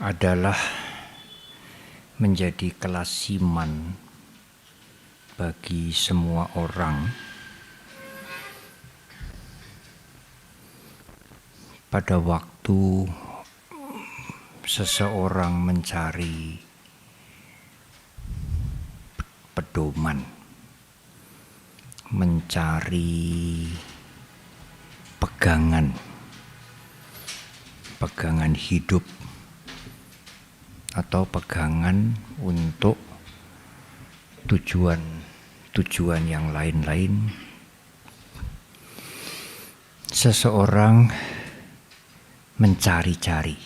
adalah menjadi kelasiman bagi semua orang pada waktu seseorang mencari pedoman, mencari pegangan hidup atau pegangan untuk tujuan yang lain-lain. Seseorang mencari-cari.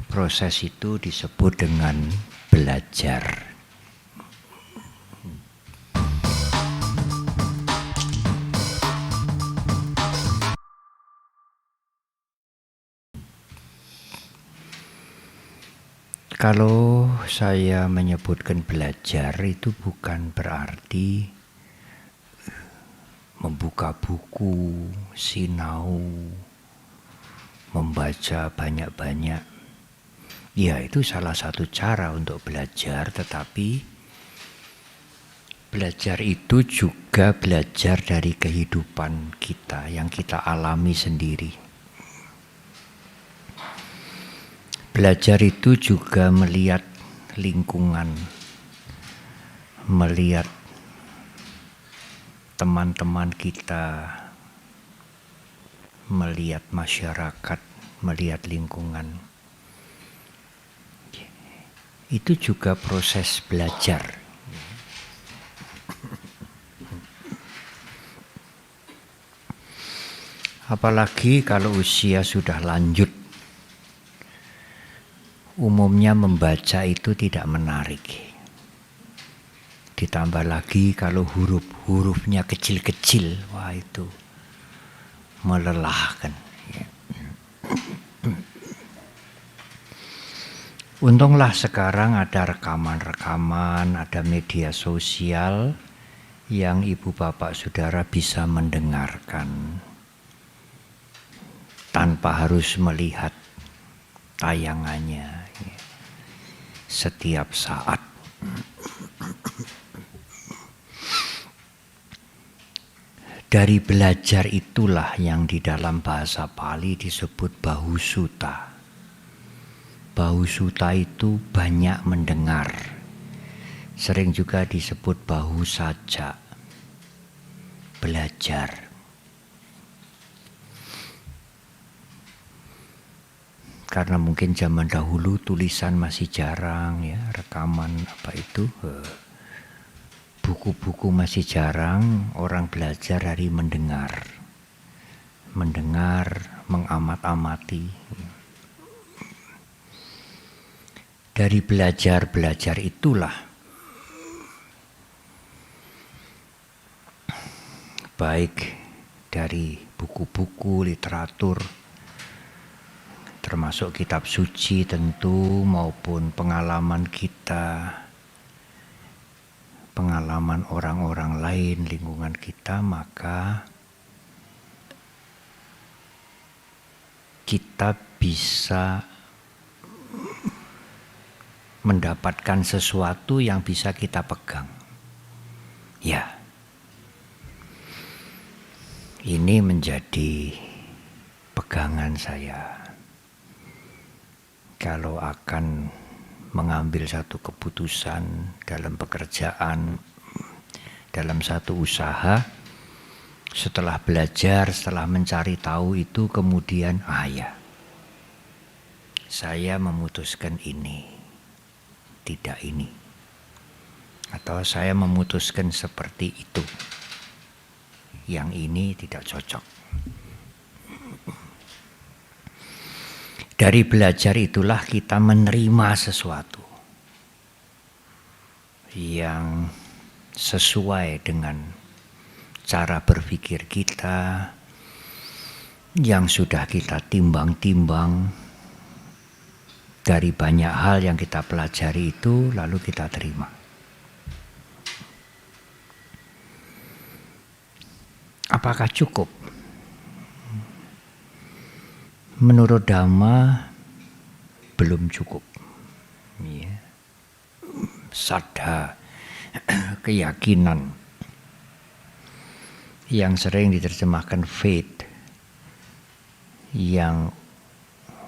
Proses itu disebut dengan belajar. Kalau saya menyebutkan belajar itu bukan berarti membuka buku, sinau, membaca banyak-banyak. Ya, itu salah satu cara untuk belajar, tetapi belajar itu juga belajar dari kehidupan kita yang kita alami sendiri. Belajar itu juga melihat lingkungan, melihat teman-teman kita, melihat masyarakat, melihat lingkungan. Itu juga proses belajar. Apalagi kalau usia sudah lanjut, umumnya membaca itu tidak menarik. Ditambah lagi kalau hurufnya kecil-kecil, wah itu melelahkan. Untunglah sekarang ada rekaman-rekaman, ada media sosial yang ibu bapak saudara bisa mendengarkan tanpa harus melihat tayangannya setiap saat. Dari belajar itulah yang di dalam bahasa Pali disebut bahusuta. Bahusuta itu banyak mendengar. Sering juga disebut bahu saja, belajar. Karena mungkin zaman dahulu tulisan masih jarang, ya, rekaman apa itu, buku-buku masih jarang, orang belajar dari mendengar, mengamat-amati. Dari belajar itulah baik dari buku-buku, literatur, termasuk kitab suci tentu, maupun pengalaman kita, pengalaman orang-orang lain, lingkungan kita, maka kita bisa mendapatkan sesuatu yang bisa kita pegang. Ya, ini menjadi pegangan saya. Kalau akan mengambil satu keputusan dalam pekerjaan, dalam satu usaha, setelah belajar, setelah mencari tahu itu, kemudian saya memutuskan ini, tidak ini. Atau saya memutuskan seperti itu, yang ini tidak cocok. Dari belajar itulah kita menerima sesuatu yang sesuai dengan cara berpikir kita, yang sudah kita timbang-timbang dari banyak hal yang kita pelajari itu, lalu kita terima. Apakah cukup? Menurut Dhamma belum cukup. Ya. Saddha, keyakinan, yang sering diterjemahkan faith, yang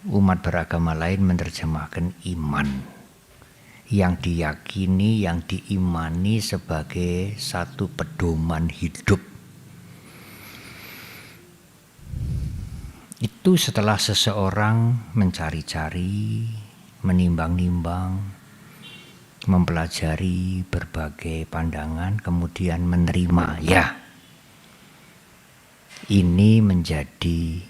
umat beragama lain menerjemahkan iman, yang diyakini, yang diimani sebagai satu pedoman hidup. Itu setelah seseorang mencari-cari, menimbang-nimbang, mempelajari berbagai pandangan, kemudian menerima, ya, ini menjadi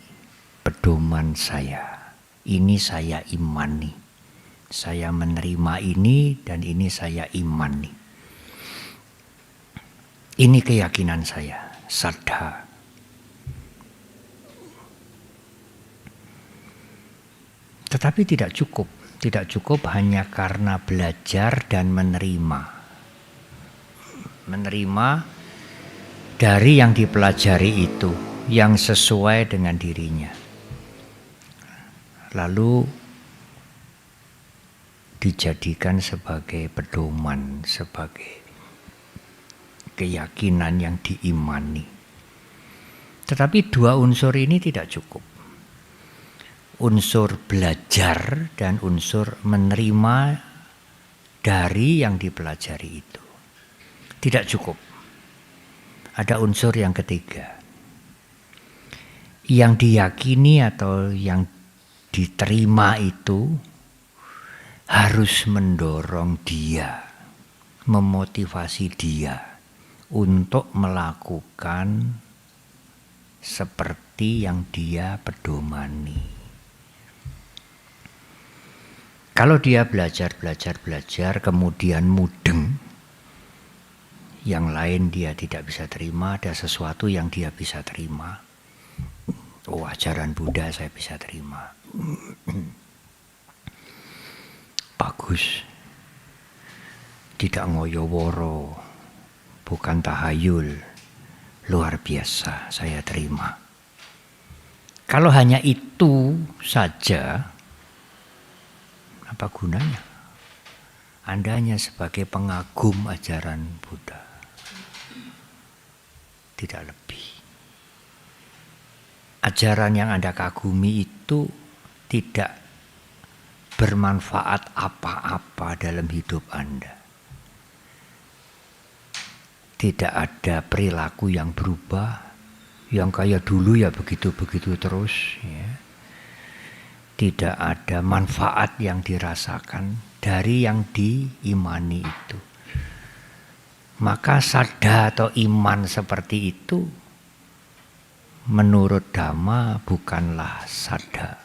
pedoman saya, ini saya imani, saya menerima ini dan ini saya imani. Ini keyakinan saya, saddha. Tetapi tidak cukup hanya karena belajar dan menerima. Menerima dari yang dipelajari itu, yang sesuai dengan dirinya. Lalu dijadikan sebagai pedoman, sebagai keyakinan yang diimani. Tetapi dua unsur ini tidak cukup. Unsur belajar dan unsur menerima dari yang dipelajari itu tidak cukup. Ada unsur yang ketiga, yang diyakini atau yang diterima itu harus mendorong dia, memotivasi dia untuk melakukan seperti yang dia pedomani. Kalau dia belajar, kemudian mudeng, yang lain dia tidak bisa terima, ada sesuatu yang dia bisa terima. Oh, ajaran Buddha saya bisa terima. Bagus. Tidak ngoyo-woro, bukan tahayul, luar biasa, saya terima. Kalau hanya itu saja, apa gunanya? Anda hanya sebagai pengagum ajaran Buddha, tidak lebih. Ajaran yang Anda kagumi itu tidak bermanfaat apa-apa dalam hidup Anda. Tidak ada perilaku yang berubah, yang kayak dulu ya begitu-begitu terus, ya. Tidak ada manfaat yang dirasakan dari yang diimani itu. Maka saddha atau iman seperti itu menurut Dhamma bukanlah saddha.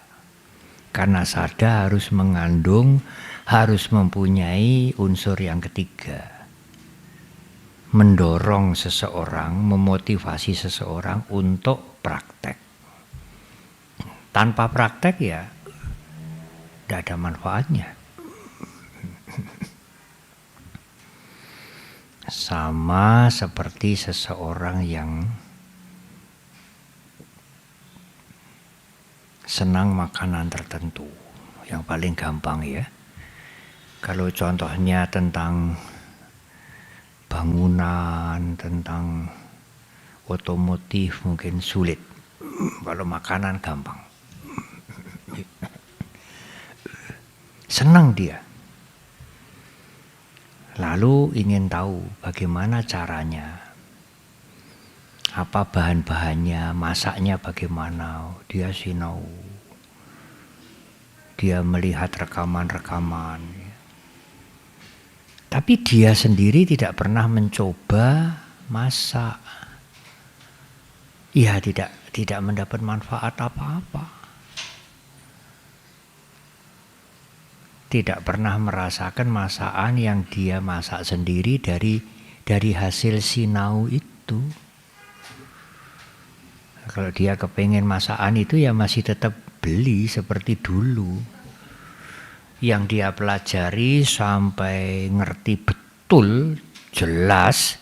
Karena saddha harus mengandung, harus mempunyai unsur yang ketiga. Mendorong seseorang, memotivasi seseorang untuk praktek. Tanpa praktek ya tidak ada manfaatnya. Sama seperti seseorang yang senang makanan tertentu, yang paling gampang ya. Kalau contohnya tentang bangunan, tentang otomotif mungkin sulit. Kalau makanan gampang. Senang dia. Lalu ingin tahu bagaimana caranya, apa bahan-bahannya, masaknya bagaimana. Dia sinau, dia melihat rekaman-rekaman. Tapi dia sendiri tidak pernah mencoba masak. Ya tidak mendapat manfaat apa-apa. Tidak pernah merasakan masakan yang dia masak sendiri dari hasil sinau itu. Kalau dia kepengen masakan itu ya masih tetap beli seperti dulu. Yang dia pelajari sampai ngerti betul, jelas,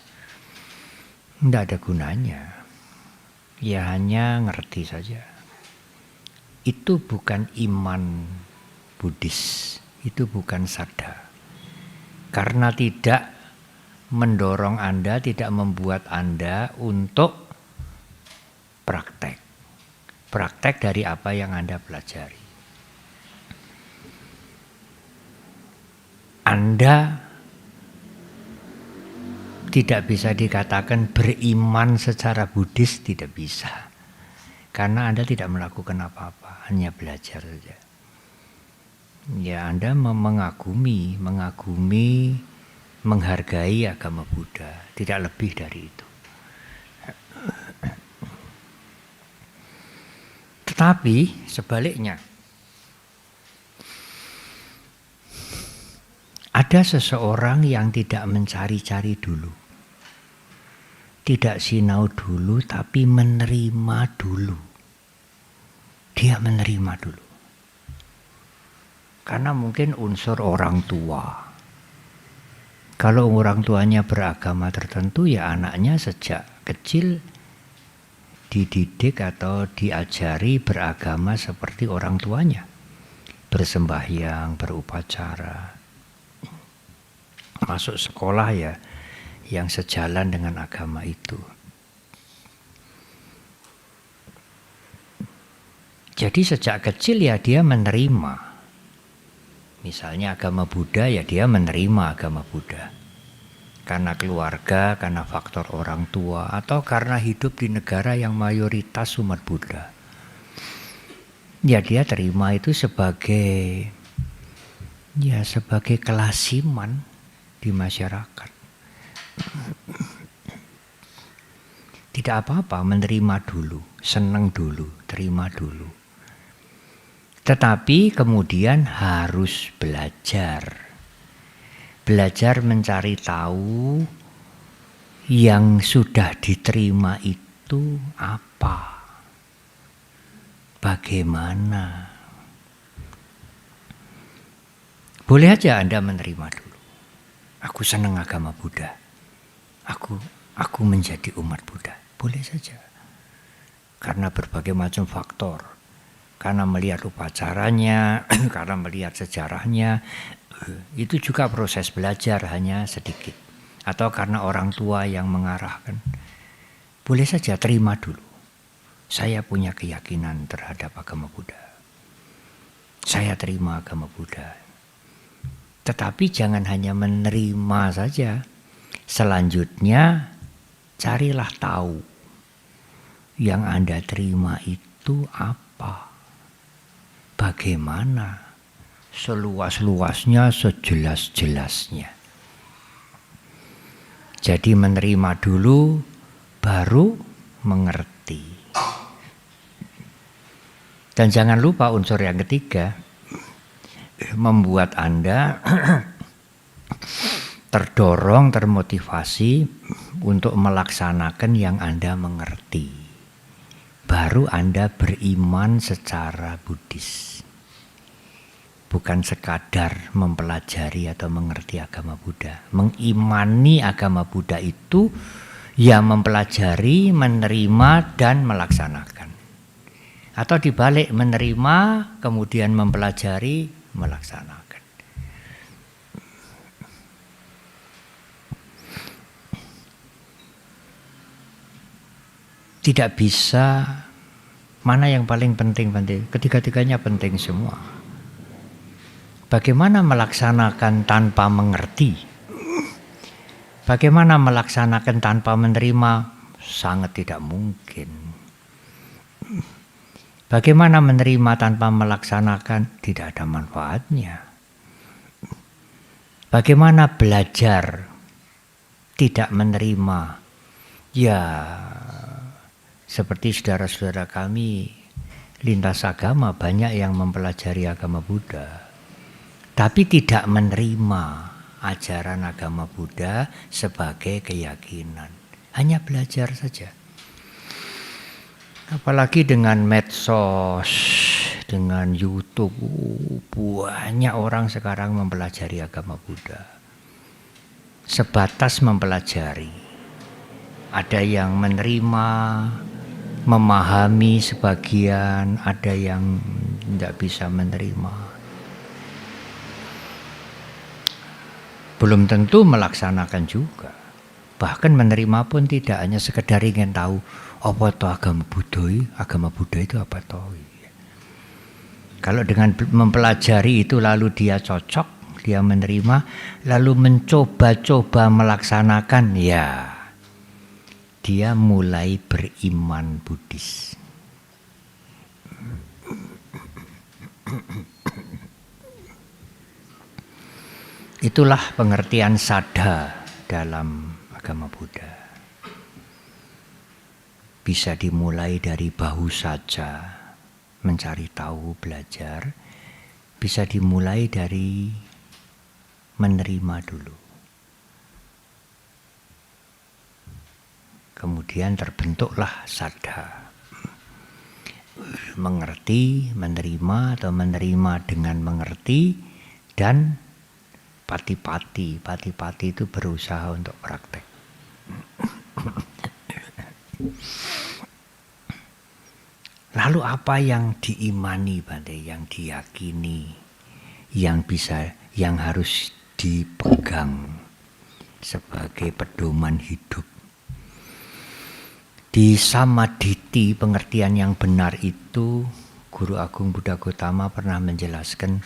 tidak ada gunanya. Ya hanya ngerti saja. Itu bukan iman Buddhis. Itu bukan sadha. Karena tidak mendorong Anda, tidak membuat Anda untuk praktek. Praktek dari apa yang Anda pelajari. Anda tidak bisa dikatakan beriman secara Buddhis, tidak bisa. Karena Anda tidak melakukan apa-apa, hanya belajar saja. Ya, Anda mengagumi, menghargai agama Buddha, tidak lebih dari itu. Tetapi sebaliknya, ada seseorang yang tidak mencari-cari dulu, tidak sinau dulu, tapi menerima dulu. Dia menerima dulu. Karena mungkin unsur orang tua. Kalau orang tuanya beragama tertentu, ya anaknya sejak kecil dididik atau diajari beragama seperti orang tuanya. Bersembahyang, berupacara. Masuk sekolah ya yang sejalan dengan agama itu. Jadi sejak kecil ya dia menerima. Misalnya agama Buddha, ya dia menerima agama Buddha. Karena keluarga, karena faktor orang tua, atau karena hidup di negara yang mayoritas umat Buddha. Ya dia terima itu sebagai kelasiman di masyarakat. Tidak apa-apa, menerima dulu, senang dulu, terima dulu. Tetapi kemudian harus belajar. Belajar mencari tahu yang sudah diterima itu apa. Bagaimana. Boleh aja Anda menerima dulu. Aku senang agama Buddha. Aku menjadi umat Buddha. Boleh saja. Karena berbagai macam faktor. Karena melihat upacaranya, karena melihat sejarahnya, itu juga proses belajar hanya sedikit. Atau karena orang tua yang mengarahkan. Boleh saja terima dulu. Saya punya keyakinan terhadap agama Buddha. Saya terima agama Buddha. Tetapi jangan hanya menerima saja. Selanjutnya, carilah tahu. Yang Anda terima itu apa? Bagaimana? Seluas-luasnya, sejelas-jelasnya. Jadi menerima dulu, baru mengerti. Dan jangan lupa unsur yang ketiga, membuat Anda terdorong, termotivasi untuk melaksanakan yang Anda mengerti. Baru Anda beriman secara Buddhis. Bukan sekadar mempelajari atau mengerti agama Buddha. Mengimani agama Buddha itu ya mempelajari, menerima, dan melaksanakan. Atau dibalik, menerima, kemudian mempelajari, melaksanakan. Tidak bisa, mana yang paling penting? Ketiga-tiganya penting semua. Bagaimana melaksanakan tanpa mengerti? Bagaimana melaksanakan tanpa menerima? Sangat tidak mungkin. Bagaimana menerima tanpa melaksanakan? Tidak ada manfaatnya. Bagaimana belajar tidak menerima? Ya, seperti saudara-saudara kami lintas agama, banyak yang mempelajari agama Buddha. Tapi tidak menerima ajaran agama Buddha sebagai keyakinan. Hanya belajar saja. Apalagi dengan medsos, dengan YouTube, banyak orang sekarang mempelajari agama Buddha. Sebatas mempelajari. Ada yang menerima, memahami sebagian, ada yang tidak bisa menerima. belum tentu melaksanakan juga. Bahkan menerima pun tidak hanya sekedar ingin tahu apa itu agama Buddha itu apa toh. Kalau dengan mempelajari itu lalu dia cocok, dia menerima, lalu mencoba-coba melaksanakan, ya dia mulai beriman Buddhis. Itulah pengertian saddha dalam agama Buddha. Bisa dimulai dari bahu saja, mencari tahu, belajar. Bisa dimulai dari menerima dulu. Kemudian terbentuklah saddha. Mengerti, menerima, atau menerima dengan mengerti, dan pati-pati. Pati-pati itu berusaha untuk praktek. Lalu apa yang diimani, Bante, yang diyakini, yang harus dipegang sebagai pedoman hidup? Di Samaditi, pengertian yang benar itu, Guru Agung Buddha Gautama pernah menjelaskan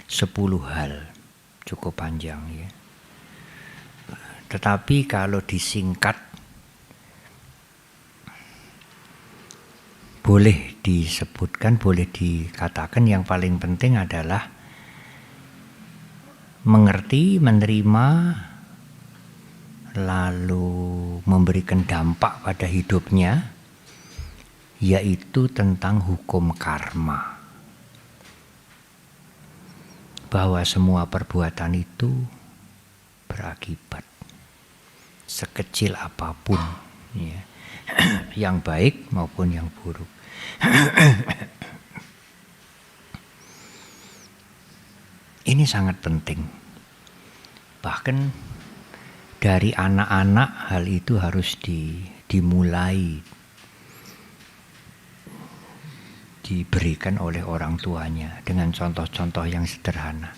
10 hal, cukup panjang ya. Tetapi kalau disingkat, boleh disebutkan, boleh dikatakan yang paling penting adalah mengerti, menerima, lalu memberikan dampak pada hidupnya, yaitu tentang hukum karma. Bahwa semua perbuatan itu berakibat, sekecil apapun, ya. Yang baik maupun yang buruk. Ini sangat penting. Bahkan dari anak-anak hal itu harus dimulai, diberikan oleh orang tuanya dengan contoh-contoh yang sederhana.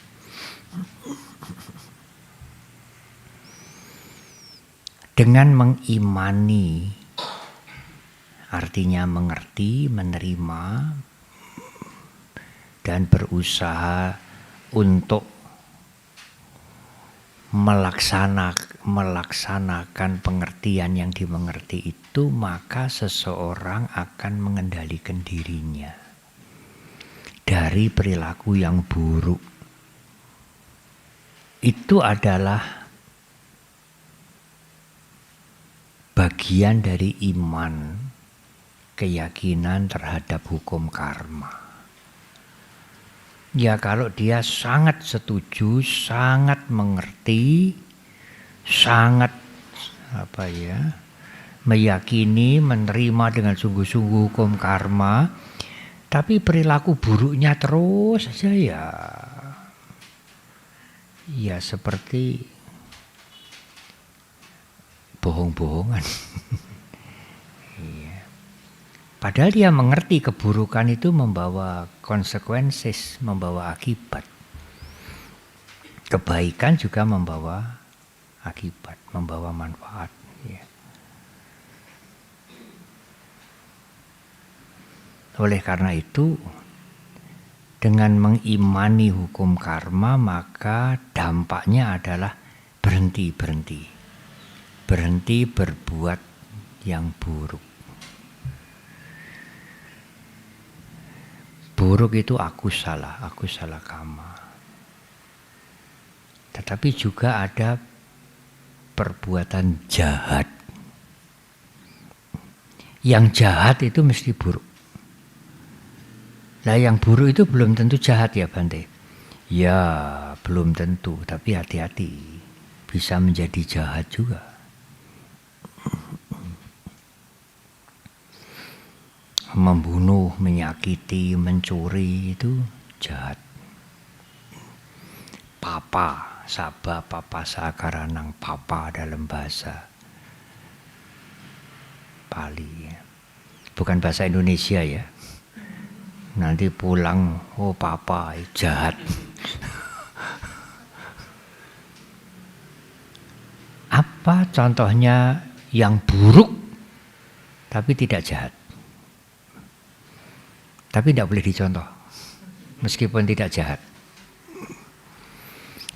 Dengan mengimani, artinya mengerti, menerima, dan berusaha untuk melaksanakan pengertian yang dimengerti itu, maka seseorang akan mengendalikan dirinya dari perilaku yang buruk. Itu adalah bagian dari iman, keyakinan terhadap hukum karma. Ya kalau dia sangat setuju, sangat mengerti, sangat meyakini, menerima dengan sungguh-sungguh hukum karma, tapi perilaku buruknya terus saja, ya seperti bohong-bohongan. Padahal dia mengerti keburukan itu membawa konsekuensi, membawa akibat. Kebaikan juga membawa akibat, membawa manfaat. Ya. Oleh karena itu, dengan mengimani hukum karma, maka dampaknya adalah berhenti berbuat yang buruk. Buruk itu aku salah kama. Tetapi juga ada perbuatan jahat. Yang jahat itu mesti buruk. Nah yang buruk itu belum tentu jahat ya Bante. Ya belum tentu, tapi hati-hati. Bisa menjadi jahat juga. Membunuh, menyakiti, mencuri itu jahat. Papa, sabba, papa, sakaranang, papa dalam bahasa Pali. Ya. Bukan bahasa Indonesia ya. Nanti pulang, oh papa, jahat. Apa contohnya yang buruk tapi tidak jahat? Tapi tidak boleh dicontoh, meskipun tidak jahat.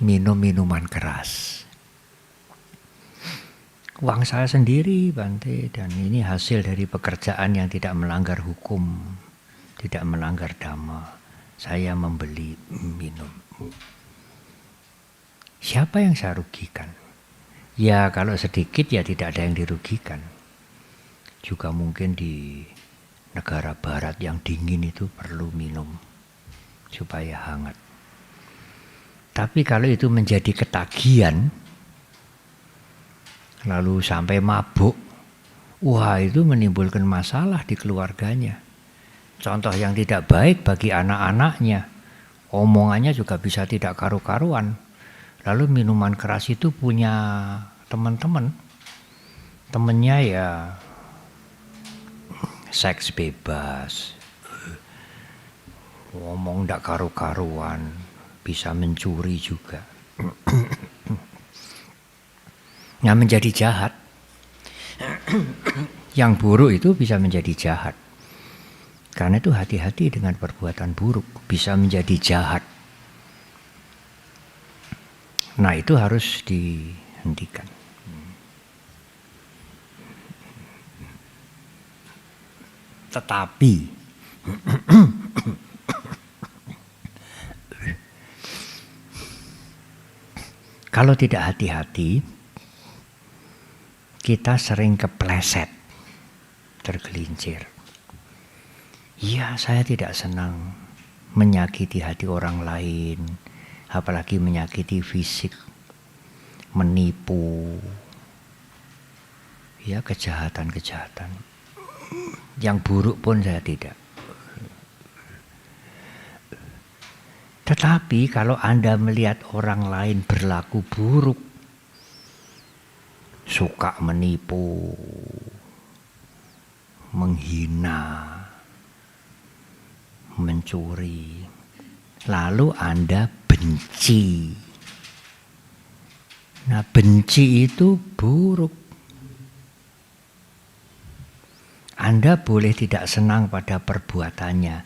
Minum minuman keras. Uang saya sendiri, Bante, dan ini hasil dari pekerjaan yang tidak melanggar hukum, tidak melanggar dhamma. Saya membeli minum. Siapa yang saya rugikan? Ya kalau sedikit ya tidak ada yang dirugikan. Juga mungkin di negara barat yang dingin itu perlu minum supaya hangat. Tapi kalau itu menjadi ketagihan, lalu sampai mabuk, wah itu menimbulkan masalah di keluarganya. Contoh yang tidak baik bagi anak-anaknya, omongannya juga bisa tidak karu-karuan. Lalu minuman keras itu punya teman-teman, temennya ya seks bebas, ngomong tidak karu-karuan, bisa mencuri juga. Nah menjadi jahat. Yang buruk itu bisa menjadi jahat. Karena itu hati-hati dengan perbuatan buruk, bisa menjadi jahat. Nah itu harus dihentikan. Tetapi kalau tidak hati-hati, kita sering kepleset, tergelincir. Ya, saya tidak senang menyakiti hati orang lain, apalagi menyakiti fisik, menipu, ya kejahatan-kejahatan. Yang buruk pun saya tidak. Tetapi kalau Anda melihat orang lain berlaku buruk, suka menipu, menghina, mencuri, lalu Anda benci. Nah, benci itu buruk. Anda boleh tidak senang pada perbuatannya,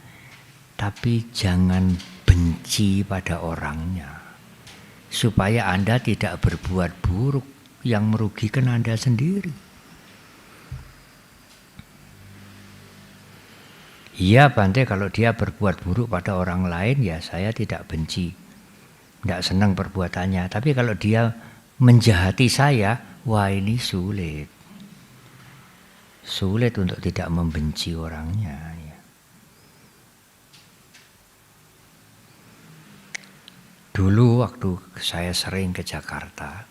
tapi jangan benci pada orangnya, supaya Anda tidak berbuat buruk yang merugikan Anda sendiri. Iya Bante, kalau dia berbuat buruk pada orang lain, ya saya tidak benci, tidak senang perbuatannya. Tapi kalau dia menjahati saya, wah ini sulit. Sulit untuk tidak membenci orangnya. Ya. Dulu waktu saya sering ke Jakarta,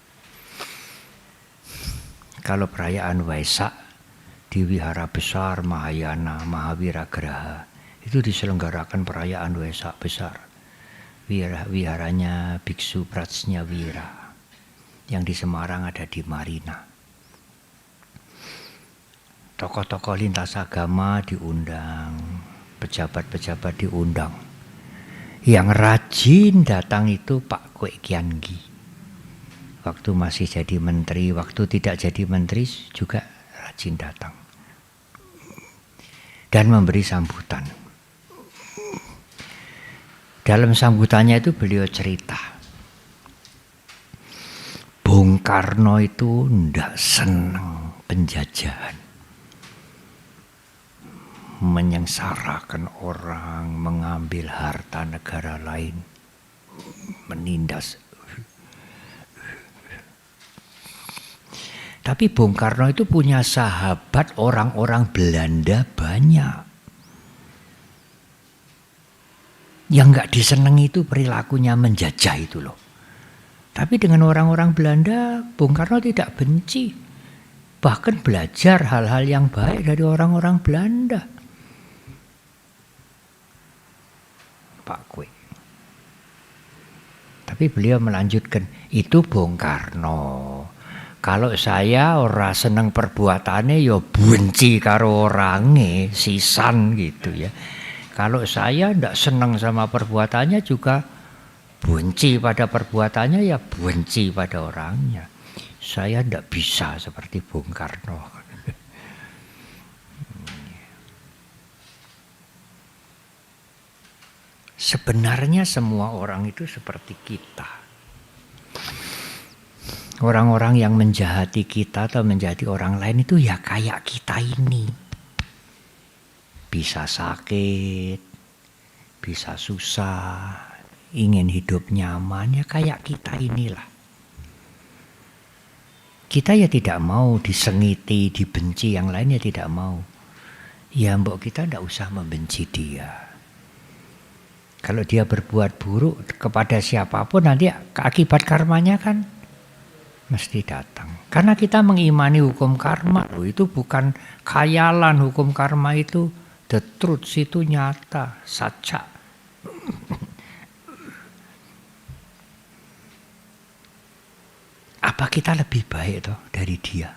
kalau perayaan Waisak di Wihara Besar Mahayana Mahaviragraha, itu diselenggarakan perayaan Waisak besar. Wiharanya Biksu Prajnawira, yang di Semarang ada di Marina. Tokoh-tokoh lintas agama diundang, pejabat-pejabat diundang. Yang rajin datang itu Pak Kwek Kian Gi. Waktu masih jadi menteri, waktu tidak jadi menteri juga rajin datang. Dan memberi sambutan. Dalam sambutannya itu beliau cerita, Bung Karno itu ndak senang penjajahan, menyengsarakan orang, mengambil harta negara lain, menindas. Tapi Bung Karno itu punya sahabat orang-orang Belanda banyak. Yang nggak disenangi itu perilakunya menjajah itu loh. Tapi dengan orang-orang Belanda, Bung Karno tidak benci. Bahkan belajar hal-hal yang baik dari orang-orang Belanda. Pak Kwek. Tapi beliau melanjutkan, itu Bung Karno. Kalau saya ora seneng perbuatannya, ya benci karo orangnya, sisan gitu ya. Kalau saya ndak seneng sama perbuatannya juga benci pada perbuatannya, ya benci pada orangnya. Saya tidak bisa seperti Bung Karno. Sebenarnya semua orang itu seperti kita. Orang-orang yang menjahati kita atau menjahati orang lain itu ya kayak kita ini. Bisa sakit, bisa susah, ingin hidup nyaman, ya kayak kita inilah. Kita ya tidak mau disengiti, dibenci, yang lainnya tidak mau. Ya mbok kita tidak usah membenci dia. Kalau dia berbuat buruk kepada siapapun, nanti akibat karmanya kan mesti datang. Karena kita mengimani hukum karma, loh, itu bukan khayalan. Hukum karma itu the truth, itu nyata, saja. Apa kita lebih baik toh dari dia?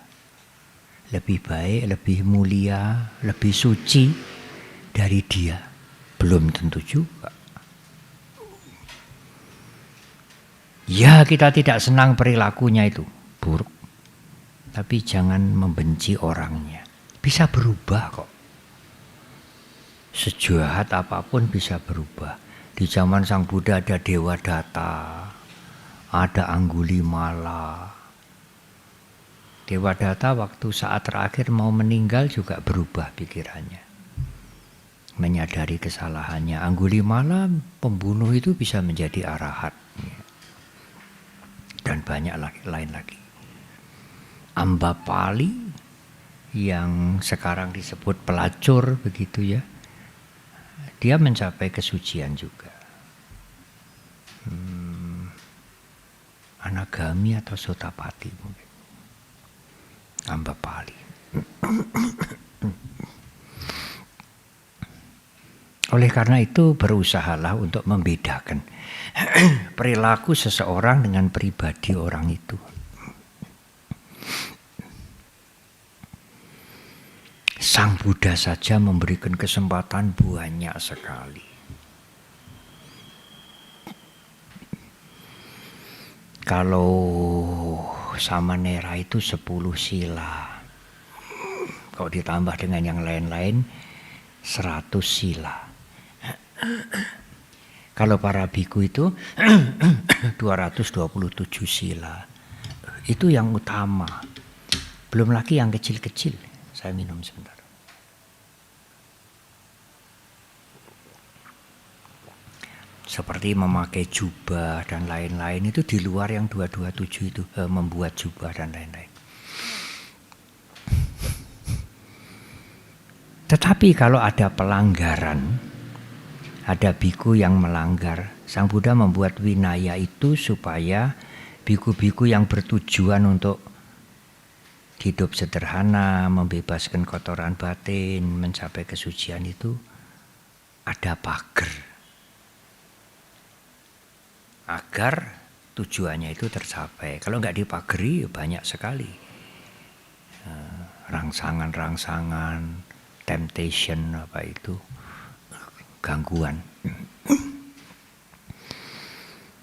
Lebih baik, lebih mulia, lebih suci dari dia? Belum tentu juga. Ya, kita tidak senang perilakunya itu buruk. Tapi jangan membenci orangnya. Bisa berubah kok. Sejahat apapun bisa berubah. Di zaman Sang Buddha ada Dewa Data, ada Anggulimala. Dewa Data waktu saat terakhir mau meninggal juga berubah pikirannya. Menyadari kesalahannya. Anggulimala pembunuh itu bisa menjadi arahat. Dan banyak lain lagi. Ambapali yang sekarang disebut pelacur begitu ya. Dia mencapai kesucian juga. Anagami atau Sotapati mungkin. Ambapali. Oleh karena itu berusahalah untuk membedakan perilaku seseorang dengan pribadi orang itu. Sang Buddha saja memberikan kesempatan banyak sekali. Kalau Samanera itu 10 sila. Kalau ditambah dengan yang lain-lain 100 sila. Kalau para biku itu 227 sila. Itu yang utama. Belum lagi yang kecil-kecil. Saya minum sebentar. Seperti memakai jubah dan lain-lain itu di luar yang 227 itu, membuat jubah dan lain-lain. Tetapi kalau ada pelanggaran, ada biku yang melanggar, Sang Buddha membuat winaya itu supaya biku-biku yang bertujuan untuk hidup sederhana, membebaskan kotoran batin, mencapai kesucian itu ada pagar. Agar tujuannya itu tercapai. Kalau nggak dipagari banyak sekali rangsangan-rangsangan, temptation apa itu, gangguan.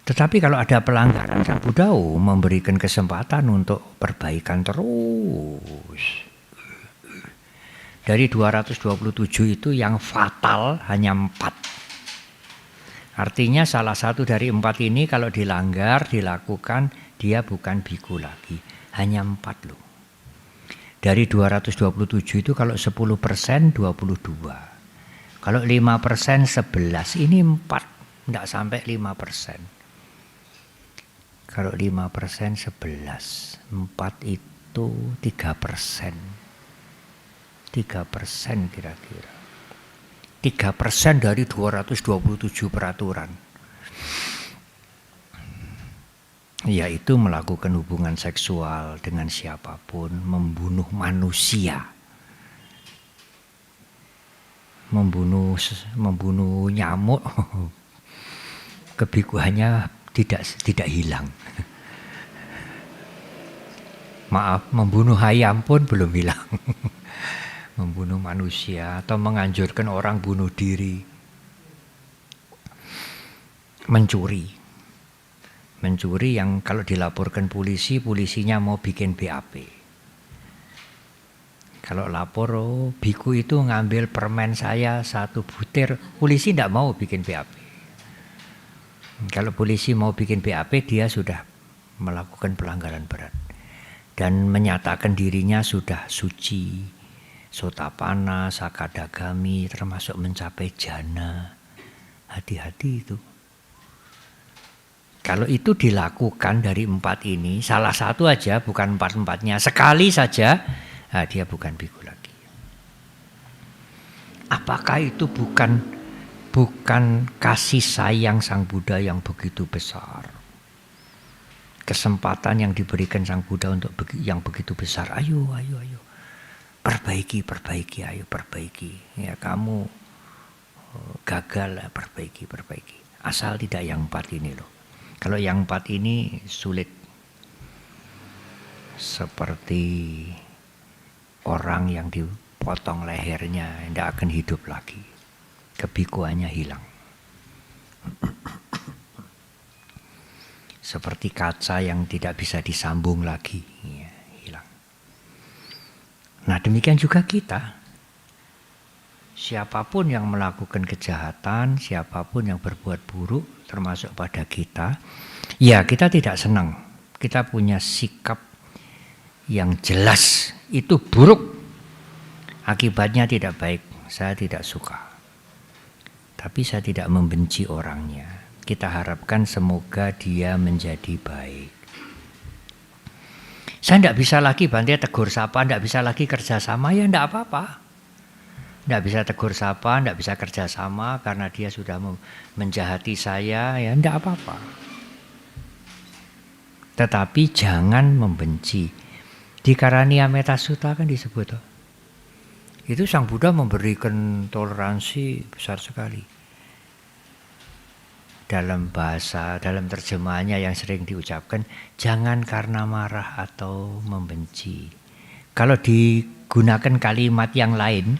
Tetapi kalau ada pelanggaran, Sang Buddha memberikan kesempatan untuk perbaikan terus. Dari 227 itu yang fatal hanya 4. Artinya salah satu dari 4 ini kalau dilanggar, dilakukan, dia bukan biku lagi. Hanya 4 loh. Dari 227 itu kalau 10% 22. Kalau 5% 11. Ini 4. Tidak sampai 5%. Kalau 5% 11. 4 itu 3%. 3% kira-kira. 3% dari 227 peraturan. Yaitu melakukan hubungan seksual dengan siapapun, membunuh manusia. Membunuh nyamuk, kebikuannya tidak hilang. Maaf, membunuh ayam pun belum hilang. Membunuh manusia atau menganjurkan orang bunuh diri, mencuri, Mencuri yang kalau dilaporkan polisi, polisinya mau bikin BAP. Kalau lapor, oh, biku itu ngambil permen saya 1 butir, polisi tidak mau bikin BAP. Kalau polisi mau bikin BAP, dia sudah melakukan pelanggaran berat. Dan menyatakan dirinya sudah suci, sotapana, sakadagami, termasuk mencapai jana. Hati-hati itu. Kalau itu dilakukan dari 4 ini, salah satu aja, bukan 4-4-nya, sekali saja, nah dia bukan biku lagi. Apakah itu bukan kasih sayang Sang Buddha yang begitu besar? Kesempatan yang diberikan Sang Buddha untuk yang begitu besar. Ayo. Perbaiki, ayo perbaiki. Ya kamu gagal, perbaiki. Asal tidak yang 4 ini loh. Kalau yang 4 ini sulit. Seperti orang yang dipotong lehernya, tidak akan hidup lagi. Kebikuannya hilang. Seperti kaca yang tidak bisa disambung lagi, ya, hilang. Nah demikian juga kita. Siapapun yang melakukan kejahatan, siapapun yang berbuat buruk, termasuk pada kita, ya kita tidak senang. Kita punya sikap yang jelas, itu buruk. Akibatnya tidak baik, saya tidak suka. Tapi saya tidak membenci orangnya. Kita harapkan semoga dia menjadi baik. Saya tidak bisa lagi bantai tegur sapa, tidak bisa lagi kerjasama, ya tidak apa-apa. Tidak bisa tegur sapa, tidak bisa kerjasama karena dia sudah menjahati saya, ya tidak apa-apa. Tetapi jangan membenci. Di Karania Metta Sutta kan disebut. Itu Sang Buddha memberikan toleransi besar sekali. Dalam bahasa, dalam terjemahannya yang sering diucapkan, jangan karena marah atau membenci. Kalau digunakan kalimat yang lain,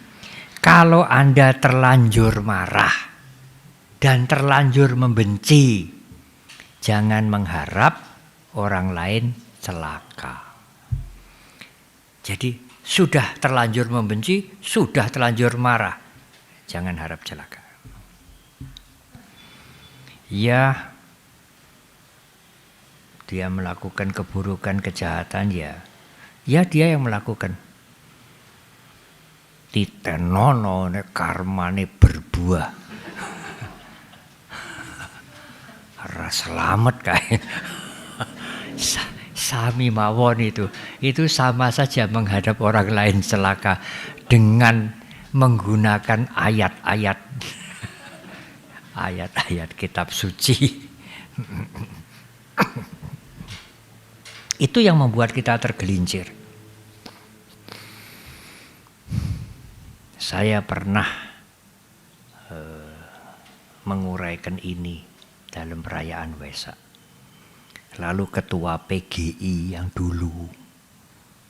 kalau Anda terlanjur marah dan terlanjur membenci, jangan mengharap orang lain celaka. Jadi sudah terlanjur membenci, sudah terlanjur marah, jangan harap celaka. Ya, dia melakukan keburukan, kejahatan, ya dia yang melakukan. Titenono ne karmane berbuah. Ora selamat kae. Sami mawon itu sama saja menghadap orang lain celaka dengan menggunakan ayat-ayat kitab suci. Itu yang membuat kita tergelincir. Saya pernah menguraikan ini dalam perayaan Wesak. Lalu ketua PGI yang dulu,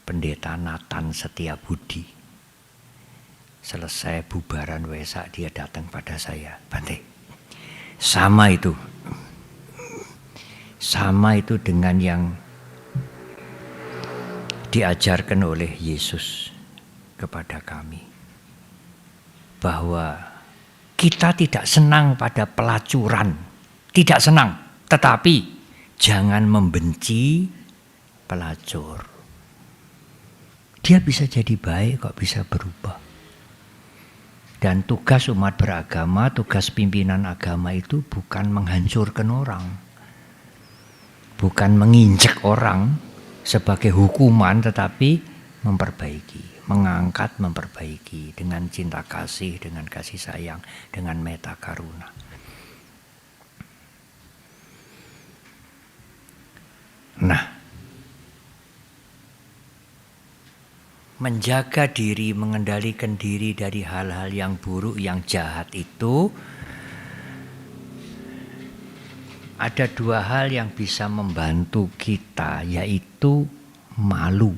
Pendeta Nathan Setiabudi, selesai bubaran Wesak dia datang pada saya, Bante, sama itu dengan yang diajarkan oleh Yesus kepada kami. Bahwa kita tidak senang pada pelacuran, tidak senang, tetapi jangan membenci pelacur. Dia bisa jadi baik kok, bisa berubah. Dan tugas umat beragama, tugas pimpinan agama itu bukan menghancurkan orang, bukan menginjek orang sebagai hukuman, tetapi memperbaiki. Mengangkat, memperbaiki dengan cinta kasih, dengan kasih sayang, dengan metta karuna. Nah, menjaga diri, mengendalikan diri dari hal-hal yang buruk, yang jahat itu ada 2 hal yang bisa membantu kita, yaitu malu.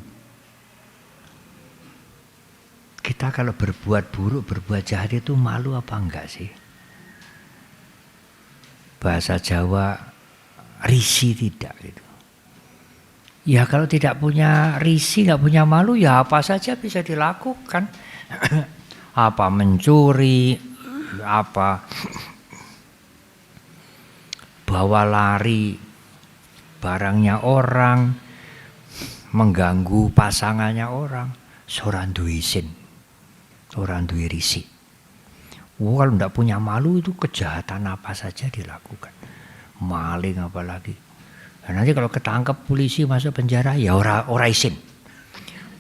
Kita kalau berbuat buruk, berbuat jahat itu malu apa enggak sih? Bahasa Jawa risih tidak gitu. Ya kalau tidak punya risih, nggak punya malu, ya apa saja bisa dilakukan. Apa mencuri, apa bawa lari barangnya orang, mengganggu pasangannya orang, ora duwe isin, ora duwe risih. Kalau tidak punya malu itu kejahatan apa saja dilakukan. Maling apalagi. Nah, nanti kalau ketangkep polisi masuk penjara ya ora isin.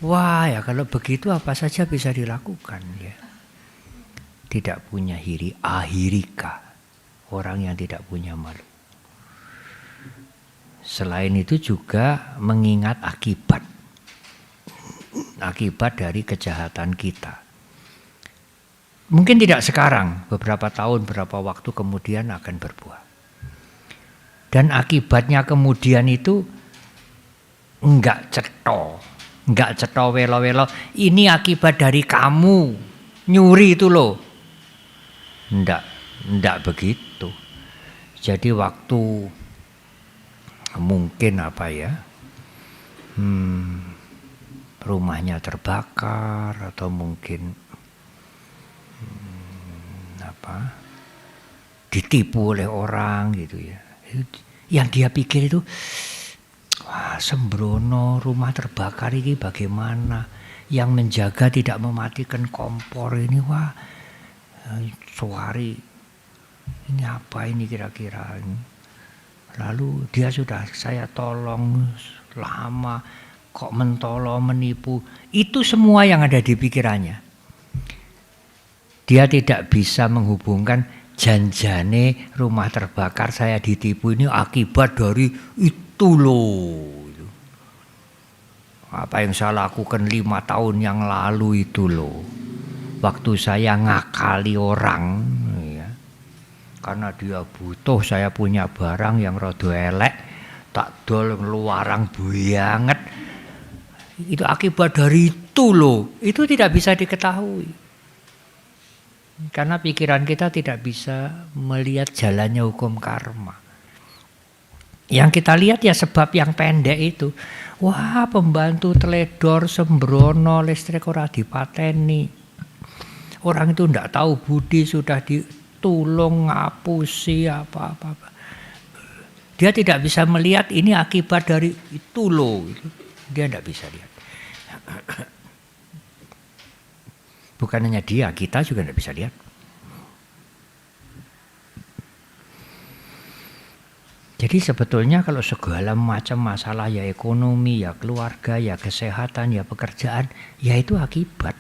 Wah ya kalau begitu apa saja bisa dilakukan ya. Tidak punya ahirika. Orang yang tidak punya malu. Selain itu juga mengingat akibat. Akibat dari kejahatan kita. Mungkin tidak sekarang, beberapa tahun, beberapa waktu kemudian akan berbuah. Dan akibatnya kemudian itu enggak ceto welo-welo. Ini akibat dari kamu nyuri itu loh. Enggak begitu. Jadi waktu mungkin apa ya, rumahnya terbakar atau mungkin ditipu oleh orang gitu ya. Yang dia pikir itu, wah sembrono rumah terbakar ini bagaimana? Yang menjaga tidak mematikan kompor ini, wah suari ini apa ini kira-kira. Lalu dia sudah saya tolong lama kok mentolong menipu. Itu semua yang ada di pikirannya. Dia tidak bisa menghubungkan janjane rumah terbakar saya ditipu ini akibat dari itu loh. Apa yang saya lakukan 5 tahun yang lalu itu loh. Waktu saya ngakali orang ya. Karena dia butuh, saya punya barang yang rada elek, tak dol ngeluarang banget. Itu akibat dari itu loh. Itu tidak bisa diketahui. Karena pikiran kita tidak bisa melihat jalannya hukum karma. Yang kita lihat ya sebab yang pendek itu. Wah pembantu teledor sembrono listrik ora dipateni. Orang itu tidak tahu budi sudah ditulung ngapusi apa-apa. Dia tidak bisa melihat ini akibat dari itu loh. Dia tidak bisa lihat. Bukan hanya dia, kita juga tidak bisa lihat. Jadi sebetulnya kalau segala macam masalah ya ekonomi, ya keluarga, ya kesehatan, ya pekerjaan, ya itu akibat.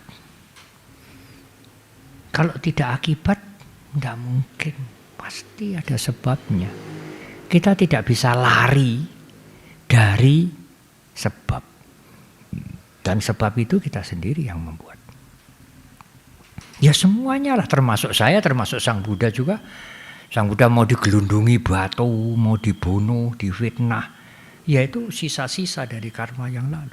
Kalau tidak akibat, tidak mungkin. Pasti ada sebabnya. Kita tidak bisa lari dari sebab. Dan sebab itu kita sendiri yang membuat. Ya semuanya lah, termasuk saya, termasuk Sang Buddha juga. Sang Buddha mau digelundungi batu, mau dibunuh, difitnah. Ya itu sisa-sisa dari karma yang lalu.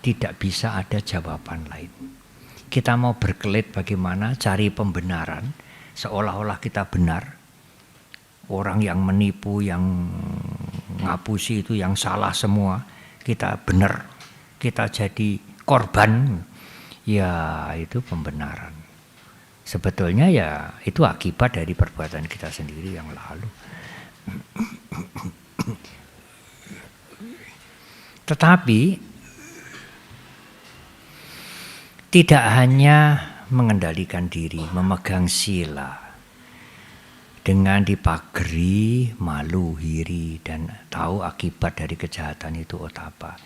Tidak bisa ada jawaban lain. Kita mau berkelit bagaimana, cari pembenaran, seolah-olah kita benar. Orang yang menipu, yang ngapusi itu yang salah semua, kita benar, kita jadi korban, ya itu pembenaran. Sebetulnya ya itu akibat dari perbuatan kita sendiri yang lalu. Tetapi tidak hanya mengendalikan diri, memegang sila, dengan dipagari, malu, hiri, dan tahu akibat dari kejahatan itu apa.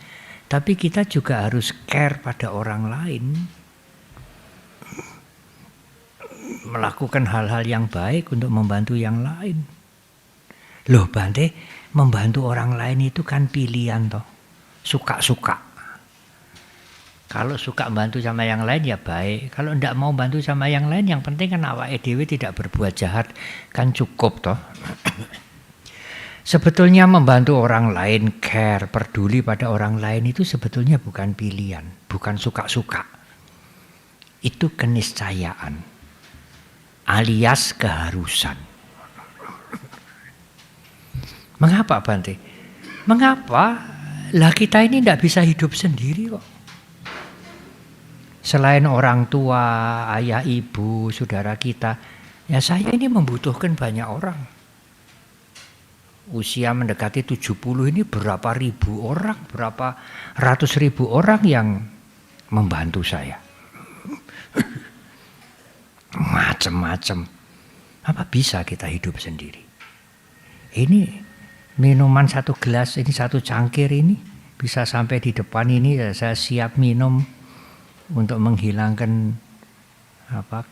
Tapi kita juga harus care pada orang lain. Melakukan hal-hal yang baik untuk membantu yang lain. Loh Bante, membantu orang lain itu kan pilihan toh. Suka-suka. Kalau suka bantu sama yang lain ya baik. Kalau tidak mau bantu sama yang lain, yang penting kan awake dhewe tidak berbuat jahat, kan cukup toh. Sebetulnya membantu orang lain, care, peduli pada orang lain itu sebetulnya bukan pilihan, bukan suka-suka. Itu keniscayaan alias keharusan. Mengapa Bante? Mengapa? Lah kita ini tidak bisa hidup sendiri kok. Selain orang tua, ayah, ibu, saudara kita, ya saya ini membutuhkan banyak orang. Usia mendekati 70 ini berapa ribu orang, berapa ratus ribu orang yang membantu saya. Macam-macam. Apa bisa kita hidup sendiri? Ini minuman satu gelas, ini satu cangkir ini bisa sampai di depan ini saya siap minum untuk menghilangkan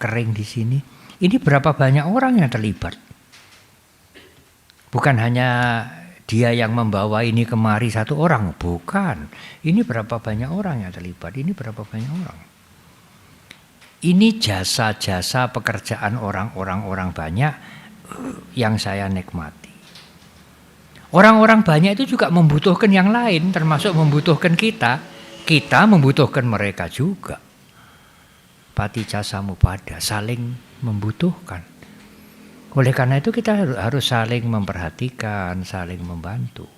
kering di sini. Ini berapa banyak orang yang terlibat? Bukan hanya dia yang membawa ini kemari satu orang, bukan. Ini berapa banyak orang yang terlibat? Ini berapa banyak orang? Ini jasa-jasa pekerjaan orang banyak yang saya nikmati. Orang-orang banyak itu juga membutuhkan yang lain, termasuk membutuhkan kita. Kita membutuhkan mereka juga. Paticca samuppada, saling membutuhkan. Oleh karena itu kita harus saling memperhatikan, saling membantu.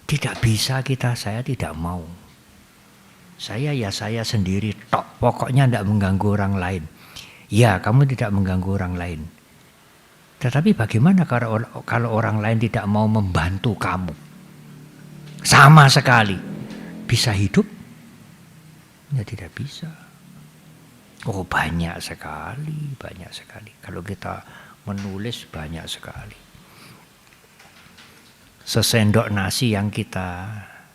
Tidak bisa saya tidak mau. Saya sendiri tok, pokoknya tidak mengganggu orang lain. Ya, kamu tidak mengganggu orang lain. Tetapi bagaimana kalau orang lain tidak mau membantu kamu? Sama sekali. Bisa hidup? Ya tidak bisa. Oh banyak sekali. Kalau kita menulis banyak sekali. Sesendok nasi yang kita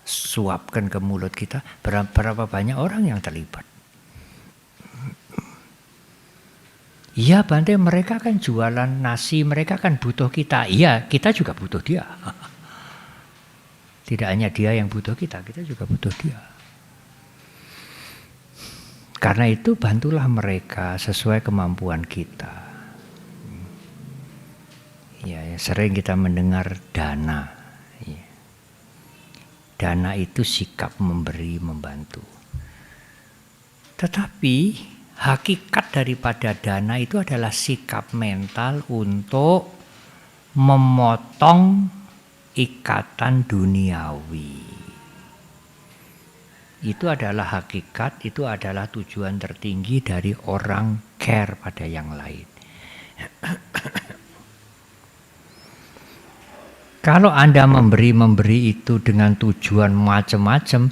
suapkan ke mulut kita, berapa banyak orang yang terlibat. Iya Bante, mereka kan jualan nasi, mereka kan butuh kita. Iya, kita juga butuh dia. Tidak hanya dia yang butuh kita juga butuh dia. Karena itu bantulah mereka sesuai kemampuan kita. Ya, sering kita mendengar dana. Dana itu sikap memberi, membantu. Tetapi hakikat daripada dana itu adalah sikap mental untuk memotong ikatan duniawi. Itu adalah hakikat, itu adalah tujuan tertinggi dari orang care pada yang lain. Kalau Anda memberi itu dengan tujuan macam-macam,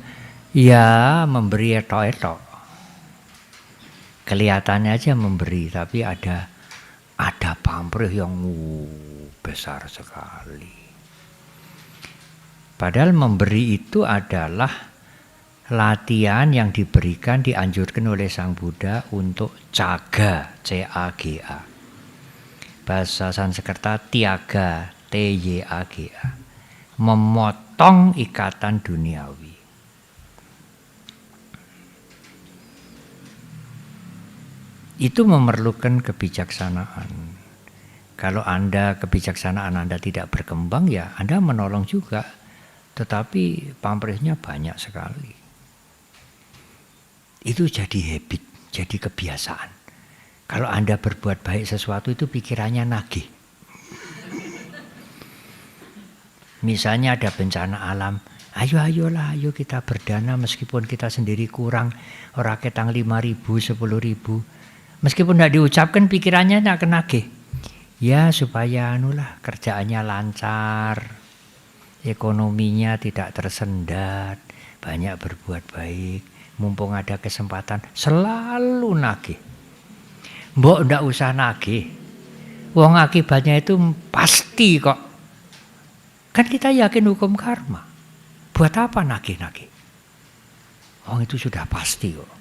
ya memberi etok-etok. Kelihatannya aja memberi, tapi ada pamrih yang besar sekali. Padahal memberi itu adalah latihan yang dianjurkan oleh Sang Buddha untuk caga, C-A-G-A. Bahasa Sanskerta tiaga, T-Y-A-G-A. Memotong ikatan duniawi. Itu memerlukan kebijaksanaan. Kalau kebijaksanaan Anda tidak berkembang, ya Anda menolong juga. Tetapi pamrihnya banyak sekali. Itu jadi habit, jadi kebiasaan. Kalau Anda berbuat baik sesuatu itu pikirannya nagih. Misalnya ada bencana alam, ayolah kita berdana meskipun kita sendiri kurang, orang ketang 5.000, 10.000. Meskipun tidak diucapkan pikirannya tidak nagih. Ya supaya kerjaannya lancar, ekonominya tidak tersendat, banyak berbuat baik, mumpung ada kesempatan, selalu nagih. Mbok ndak usah nagih. Wong akibatnya itu pasti kok. Kan kita yakin hukum karma. Buat apa nagih-nagih? Wong itu sudah pasti kok.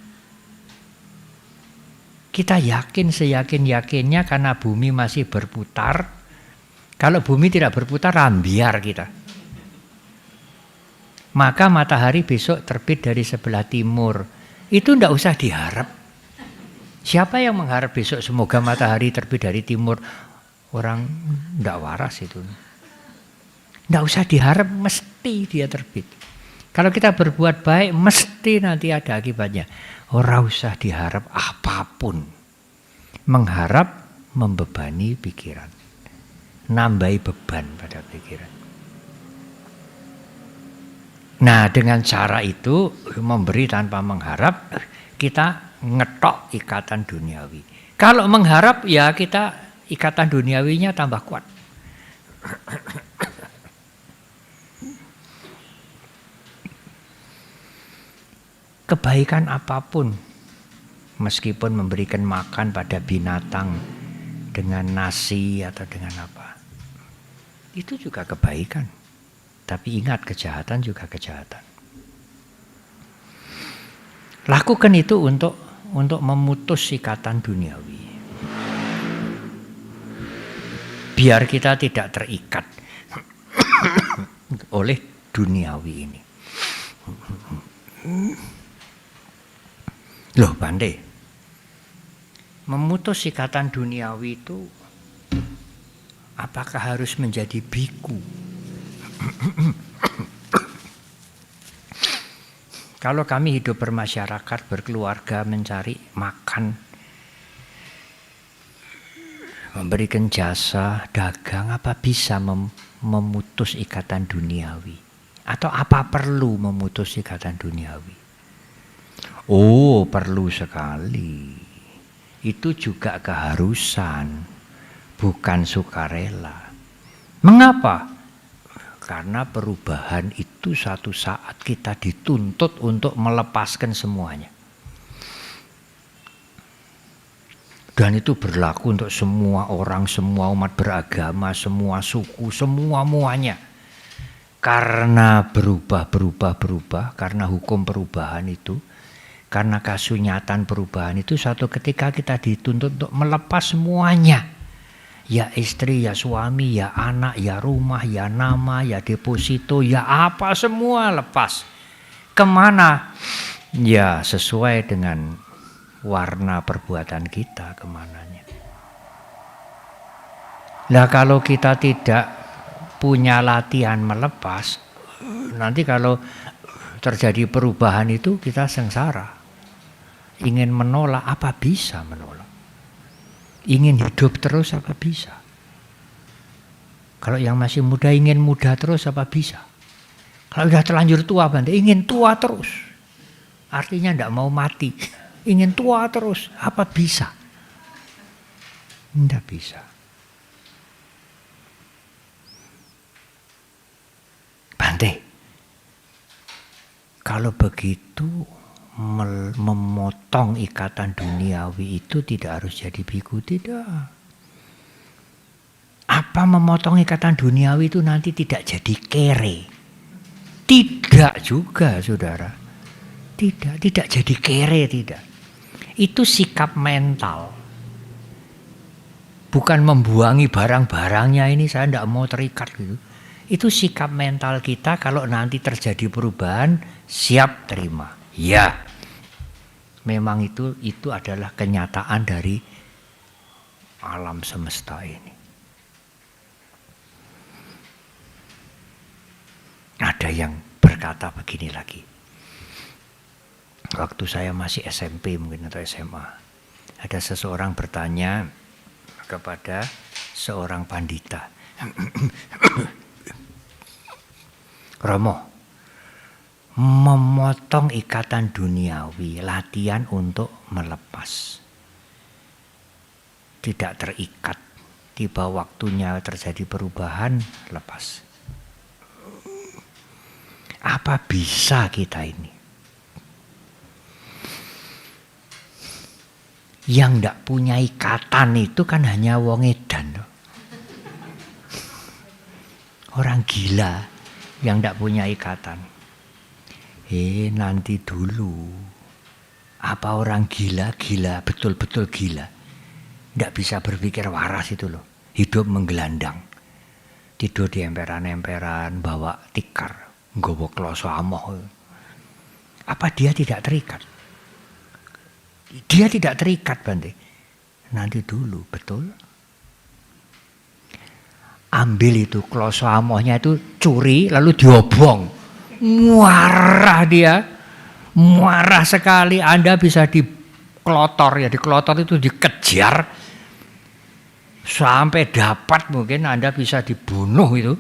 Kita yakin seyakin-yakinnya karena bumi masih berputar. Kalau bumi tidak berputar, ambiar kita. Maka matahari besok terbit dari sebelah timur. Itu tidak usah diharap. Siapa yang mengharap besok semoga matahari terbit dari timur? Orang tidak waras itu. Tidak usah diharap, mesti dia terbit. Kalau kita berbuat baik, mesti nanti ada akibatnya. Ora usah diharap apapun. Mengharap membebani pikiran. Nambahi beban pada pikiran. Nah, dengan cara itu, memberi tanpa mengharap, kita ngetok ikatan duniawi. Kalau mengharap, ya kita ikatan duniawinya tambah kuat. Kebaikan apapun, meskipun memberikan makan pada binatang dengan nasi atau dengan apa, itu juga kebaikan. Tapi ingat, kejahatan juga kejahatan. Lakukan itu untuk memutus ikatan duniawi. Biar kita tidak terikat oleh duniawi ini. Loh Bante, memutus ikatan duniawi itu apakah harus menjadi biku? Kalau kami hidup bermasyarakat, berkeluarga, mencari makan, memberikan jasa, dagang, apa bisa memutus ikatan duniawi? Atau apa perlu memutus ikatan duniawi? Oh, perlu sekali. Itu juga keharusan, bukan sukarela. Mengapa? Karena perubahan itu satu saat kita dituntut untuk melepaskan semuanya. Dan itu berlaku untuk semua orang, semua umat beragama, semua suku, semua-muanya. Karena berubah, karena hukum perubahan itu, karena kasunyatan perubahan itu, suatu ketika kita dituntut untuk melepas semuanya. Ya istri, ya suami, ya anak, ya rumah, ya nama, ya deposito, ya apa semua lepas. Kemana? Ya sesuai dengan warna perbuatan kita kemananya. Nah kalau kita tidak punya latihan melepas, nanti kalau terjadi perubahan itu kita sengsara. Ingin menolak, apa bisa menolak? Ingin hidup terus, apa bisa? Kalau yang masih muda ingin muda terus, apa bisa? Kalau sudah terlanjur tua, Bante, ingin tua terus. Artinya tidak mau mati. Ingin tua terus, apa bisa? Tidak bisa. Bante, kalau begitu memotong ikatan duniawi itu tidak harus jadi biku, tidak. Apa memotong ikatan duniawi itu nanti tidak jadi kere? Tidak juga, saudara. Tidak jadi kere, tidak. Itu sikap mental. Bukan membuangi barang-barangnya ini, saya tidak mau terikat gitu. Itu sikap mental kita kalau nanti terjadi perubahan, siap terima. Ya, memang itu adalah kenyataan dari alam semesta ini. Ada yang berkata begini lagi. Waktu saya masih SMP mungkin atau SMA, ada seseorang bertanya kepada seorang pandita, Romo, memotong ikatan duniawi, latihan untuk melepas. Tidak terikat, tiba waktunya terjadi perubahan, lepas. Apa bisa kita ini? Yang tidak punya ikatan itu kan hanya wong edan. Orang gila yang tidak punya ikatan. Nanti dulu. Apa orang gila, betul-betul gila. Tidak bisa berpikir waras itu loh. Hidup menggelandang. Tidur di emperan-emperan, bawa tikar. Nggawa kloso amoh. Apa dia tidak terikat? Dia tidak terikat, Bante. Nanti dulu, betul? Ambil itu kloso amohnya itu, curi lalu diobong. Marah dia. Marah sekali, Anda bisa dikelotor ya, dikelotor itu dikejar sampai dapat, mungkin Anda bisa dibunuh itu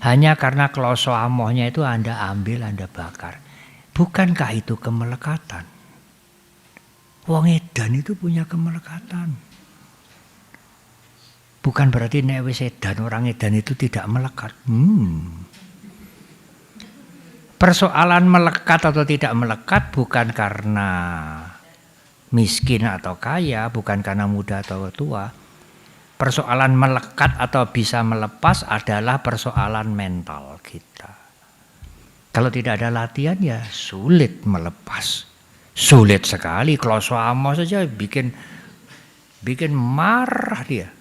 hanya karena kloso amohnya itu Anda ambil, Anda bakar. Bukankah itu kemelekatan? Wong edan itu punya kemelekatan. Bukan berarti nek wis edan, orang edan itu tidak melekat. Persoalan melekat atau tidak melekat bukan karena miskin atau kaya, bukan karena muda atau tua. Persoalan melekat atau bisa melepas adalah persoalan mental kita. Kalau tidak ada latihan ya sulit melepas. Sulit sekali, kloso amo saja bikin marah dia.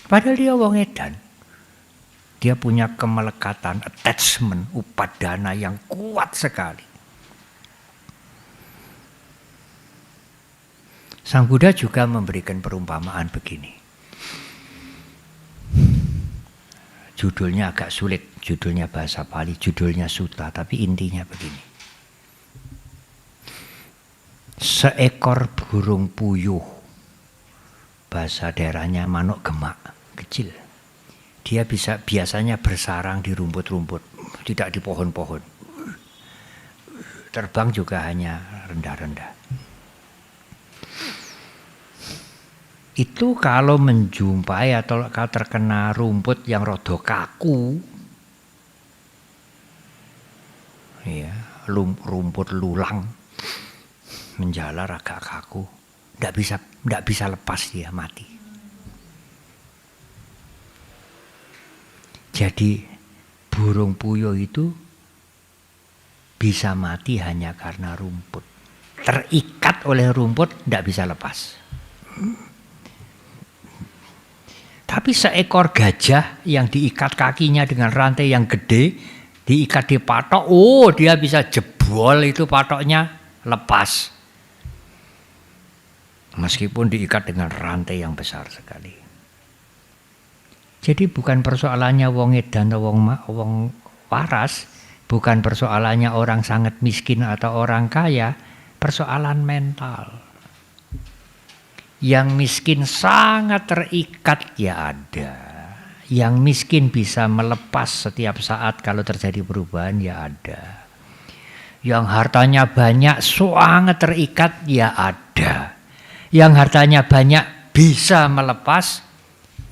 Padahal dia wong edan. Dia punya kemelekatan, attachment, upadana yang kuat sekali. Sang Buddha juga memberikan perumpamaan begini. Judulnya agak sulit, judulnya bahasa Pali, judulnya Sutta, tapi intinya begini. Seekor burung puyuh, bahasa daerahnya manuk gemak, kecil. Dia biasanya bersarang di rumput-rumput, tidak di pohon-pohon. Terbang juga hanya rendah-rendah. Itu kalau menjumpai atau kalau terkena rumput yang rada kaku, ya, rumput lulang, menjalar agak kaku, tidak bisa lepas, dia mati. Jadi burung puyuh itu bisa mati hanya karena rumput. Terikat oleh rumput, tidak bisa lepas. Tapi seekor gajah yang diikat kakinya dengan rantai yang gede, diikat di patok, dia bisa jebol itu patoknya, lepas. Meskipun diikat dengan rantai yang besar sekali. Jadi bukan persoalannya wong edan atau wong waras, bukan persoalannya orang sangat miskin atau orang kaya, persoalan mental. Yang miskin sangat terikat ya ada. Yang miskin bisa melepas setiap saat kalau terjadi perubahan ya ada. Yang hartanya banyak sangat terikat ya ada. Yang hartanya banyak bisa melepas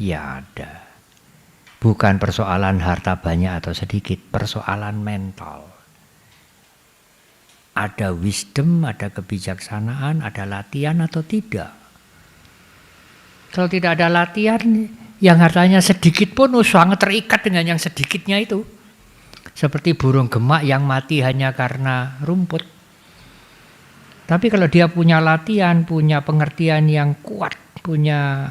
ya ada. Bukan persoalan harta banyak atau sedikit, persoalan mental. Ada wisdom, ada kebijaksanaan, ada latihan atau tidak. Kalau tidak ada latihan, yang hartanya sedikit pun sangat terikat dengan yang sedikitnya itu. Seperti burung gemak yang mati hanya karena rumput. Tapi kalau dia punya latihan, punya pengertian yang kuat, punya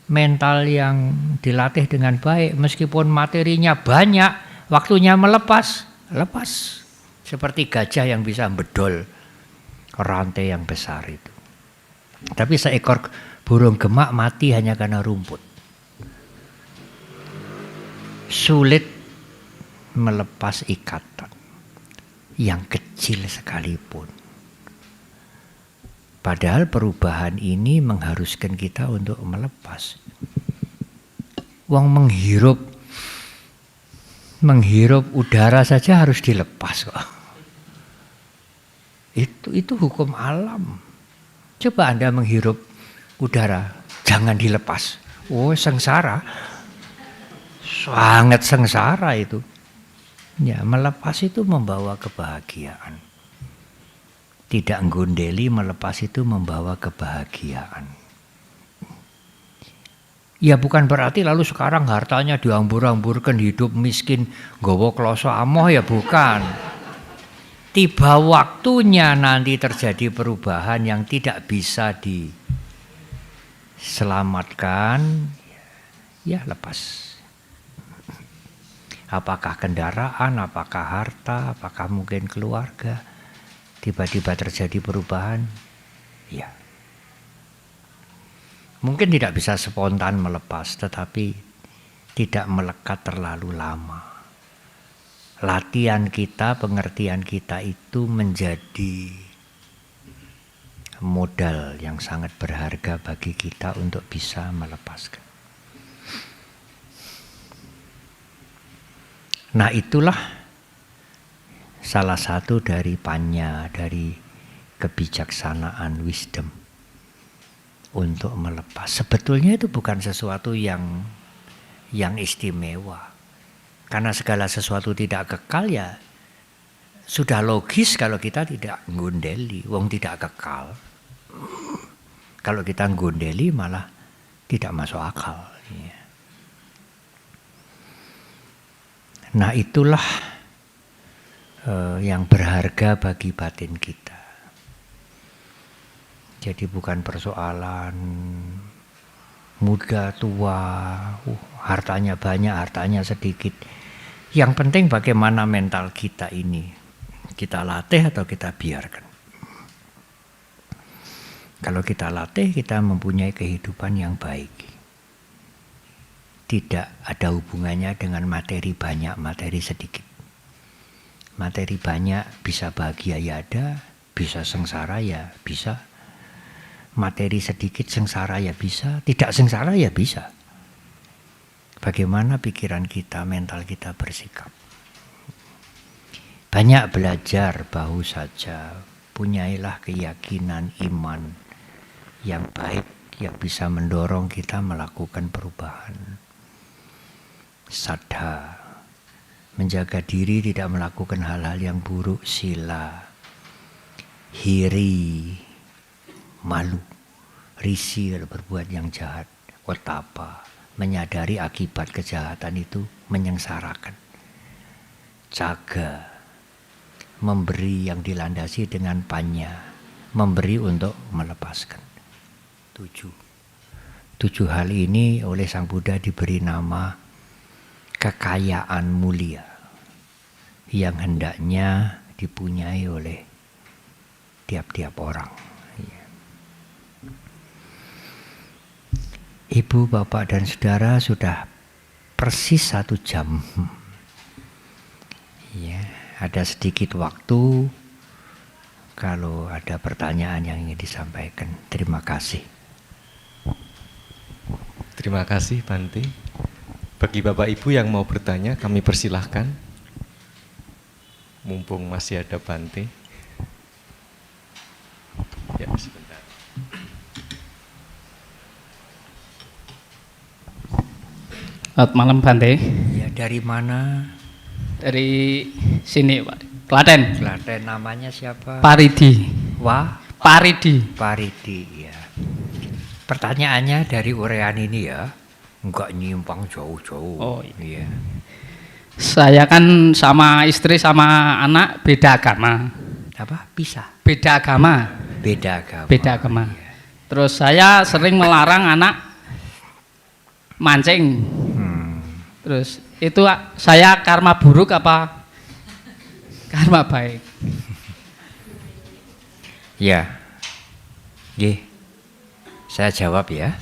mental yang dilatih dengan baik, meskipun materinya banyak, waktunya melepas, lepas. Seperti gajah yang bisa bedol rantai yang besar itu. Tapi seekor burung gemak mati hanya karena rumput. Sulit melepas ikatan yang kecil sekalipun. Padahal perubahan ini mengharuskan kita untuk melepas. Wong menghirup udara saja harus dilepas kok. Itu hukum alam. Coba Anda menghirup udara, jangan dilepas. Sengsara. Sangat sengsara itu. Ya, melepas itu membawa kebahagiaan. Tidak nggondeli, melepas itu membawa kebahagiaan. Ya bukan berarti lalu sekarang hartanya diambur-amburkan, hidup miskin, nggawa kloso amoh, ya bukan. Tiba waktunya nanti terjadi perubahan yang tidak bisa diselamatkan, ya lepas. Apakah kendaraan, apakah harta, apakah mungkin keluarga. Tiba-tiba terjadi perubahan, ya. Mungkin tidak bisa spontan melepas, tetapi tidak melekat terlalu lama. latihan kita, pengertian kita itu menjadi modal yang sangat berharga bagi kita untuk bisa melepaskan. Nah, itulah salah satu dari panya, dari kebijaksanaan, wisdom untuk melepas. Sebetulnya itu bukan sesuatu yang istimewa. Karena segala sesuatu tidak kekal, ya sudah logis kalau kita tidak nggondeli, wong tidak kekal. Kalau kita nggondeli malah tidak masuk akal. Nah, itulah yang berharga bagi batin kita. Jadi bukan persoalan muda, tua, hartanya banyak, hartanya sedikit. Yang penting bagaimana mental kita ini kita latih atau kita biarkan. Kalau kita latih, kita mempunyai kehidupan yang baik. Tidak ada hubungannya dengan materi banyak, materi sedikit. Materi banyak bisa bahagia ya ada, bisa sengsara ya bisa. Materi sedikit sengsara ya bisa, tidak sengsara ya bisa. Bagaimana pikiran kita, mental kita bersikap. Banyak belajar bahu saja, punyailah keyakinan iman yang baik yang bisa mendorong kita melakukan perubahan. Saddha, menjaga diri tidak melakukan hal-hal yang buruk, sila. Hiri, malu. Risi kalau berbuat yang jahat. Otapa, menyadari akibat kejahatan itu menyengsarakan. Jaga, memberi yang dilandasi dengan panya, memberi untuk melepaskan. 7 hal ini oleh Sang Buddha diberi nama kekayaan mulia yang hendaknya dipunyai oleh tiap-tiap orang. Ibu, bapak, dan saudara, sudah persis 1 jam. Ya, ada sedikit waktu kalau ada pertanyaan yang ingin disampaikan. Terima kasih. Terima kasih, Bante. Bagi Bapak Ibu yang mau bertanya, kami persilahkan. Mumpung masih ada Bante. Ya, sebentar. Selamat malam, Bante. Ya, dari mana? Dari sini, Pak. Klaten. Klaten. Namanya siapa? Paridi. Wah? Paridi. Paridi, ya. Pertanyaannya dari urean ini ya, enggak nyimpang jauh-jauh. Oh, iya. Saya kan sama istri sama anak beda agama. Apa? Pisah? Beda agama. Beda agama. Beda agama. Iya. Terus saya sering melarang anak mancing. Terus itu saya karma buruk apa karma baik? Ya. Saya jawab ya.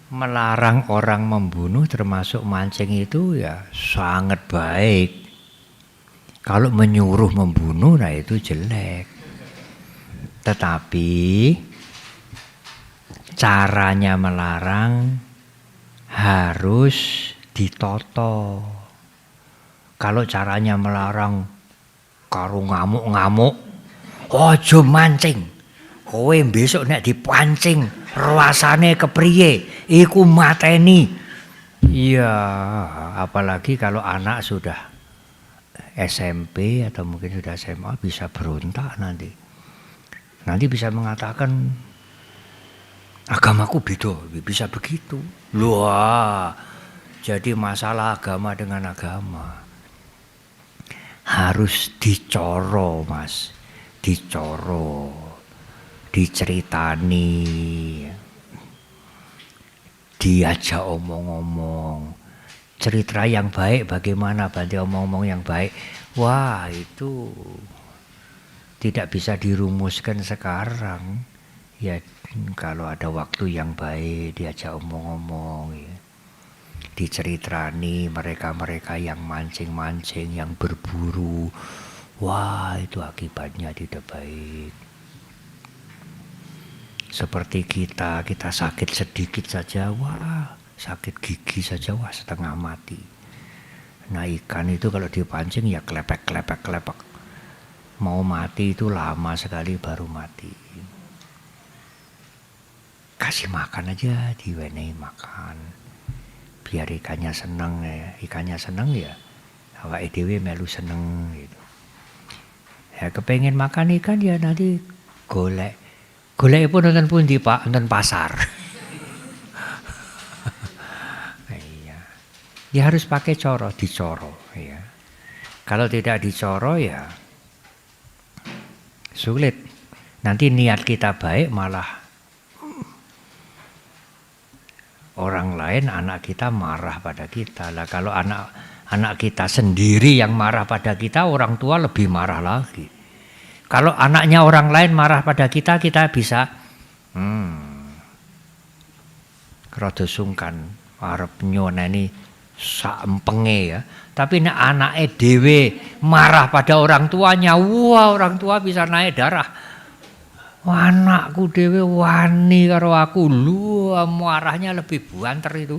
Melarang orang membunuh termasuk mancing itu ya sangat baik. Kalau menyuruh membunuh, nah itu jelek. Tetapi caranya melarang harus ditoto. Kalau caranya melarang karo ngamuk-ngamuk, ojo mancing. Kowe besok nek dipancing, rasane kepriye? Iku mateni. Iya, apalagi kalau anak sudah SMP atau mungkin sudah SMA bisa berontak nanti. Nanti bisa mengatakan agamaku beda, bisa begitu. Wah, jadi masalah agama dengan agama harus dicoro, Mas, dicoro, diceritani, diajak omong-omong. Cerita yang baik bagaimana, Bante, omong-omong yang baik. Wah, itu tidak bisa dirumuskan sekarang. Ya, kalau ada waktu yang baik diajak omong-omong ya. diceritrani mereka-mereka yang mancing-mancing, yang berburu. Wah, itu akibatnya tidak baik. Seperti kita sakit sedikit saja, wah, sakit gigi saja, wah, setengah mati. Nah, ikan itu kalau dipancing ya klepek. Mau mati itu lama sekali baru mati. Kasih makan aja, diwenehi makan. Biar ikannya seneng ya. Ikannya seneng ya, awake dhewe melu seneng gitu. Ya kepengen makan ikan ya nanti golek pun nonton pundi Pak, nonton pasar. Iya. Ya harus pakai dicoro ya. Kalau tidak dicoro ya sulit. Nanti niat kita baik malah orang lain, anak kita marah pada kita. Lah kalau anak kita sendiri yang marah pada kita, orang tua lebih marah lagi. Kalau anaknya orang lain marah pada kita bisa rada sungkan arep nyoneni sak empenge ya. Tapi nek anake dhewe marah pada orang tuanya, wah orang tua bisa naik darah. Wah, anakku dhewe wani karo aku, lu marahnya lebih buanter itu.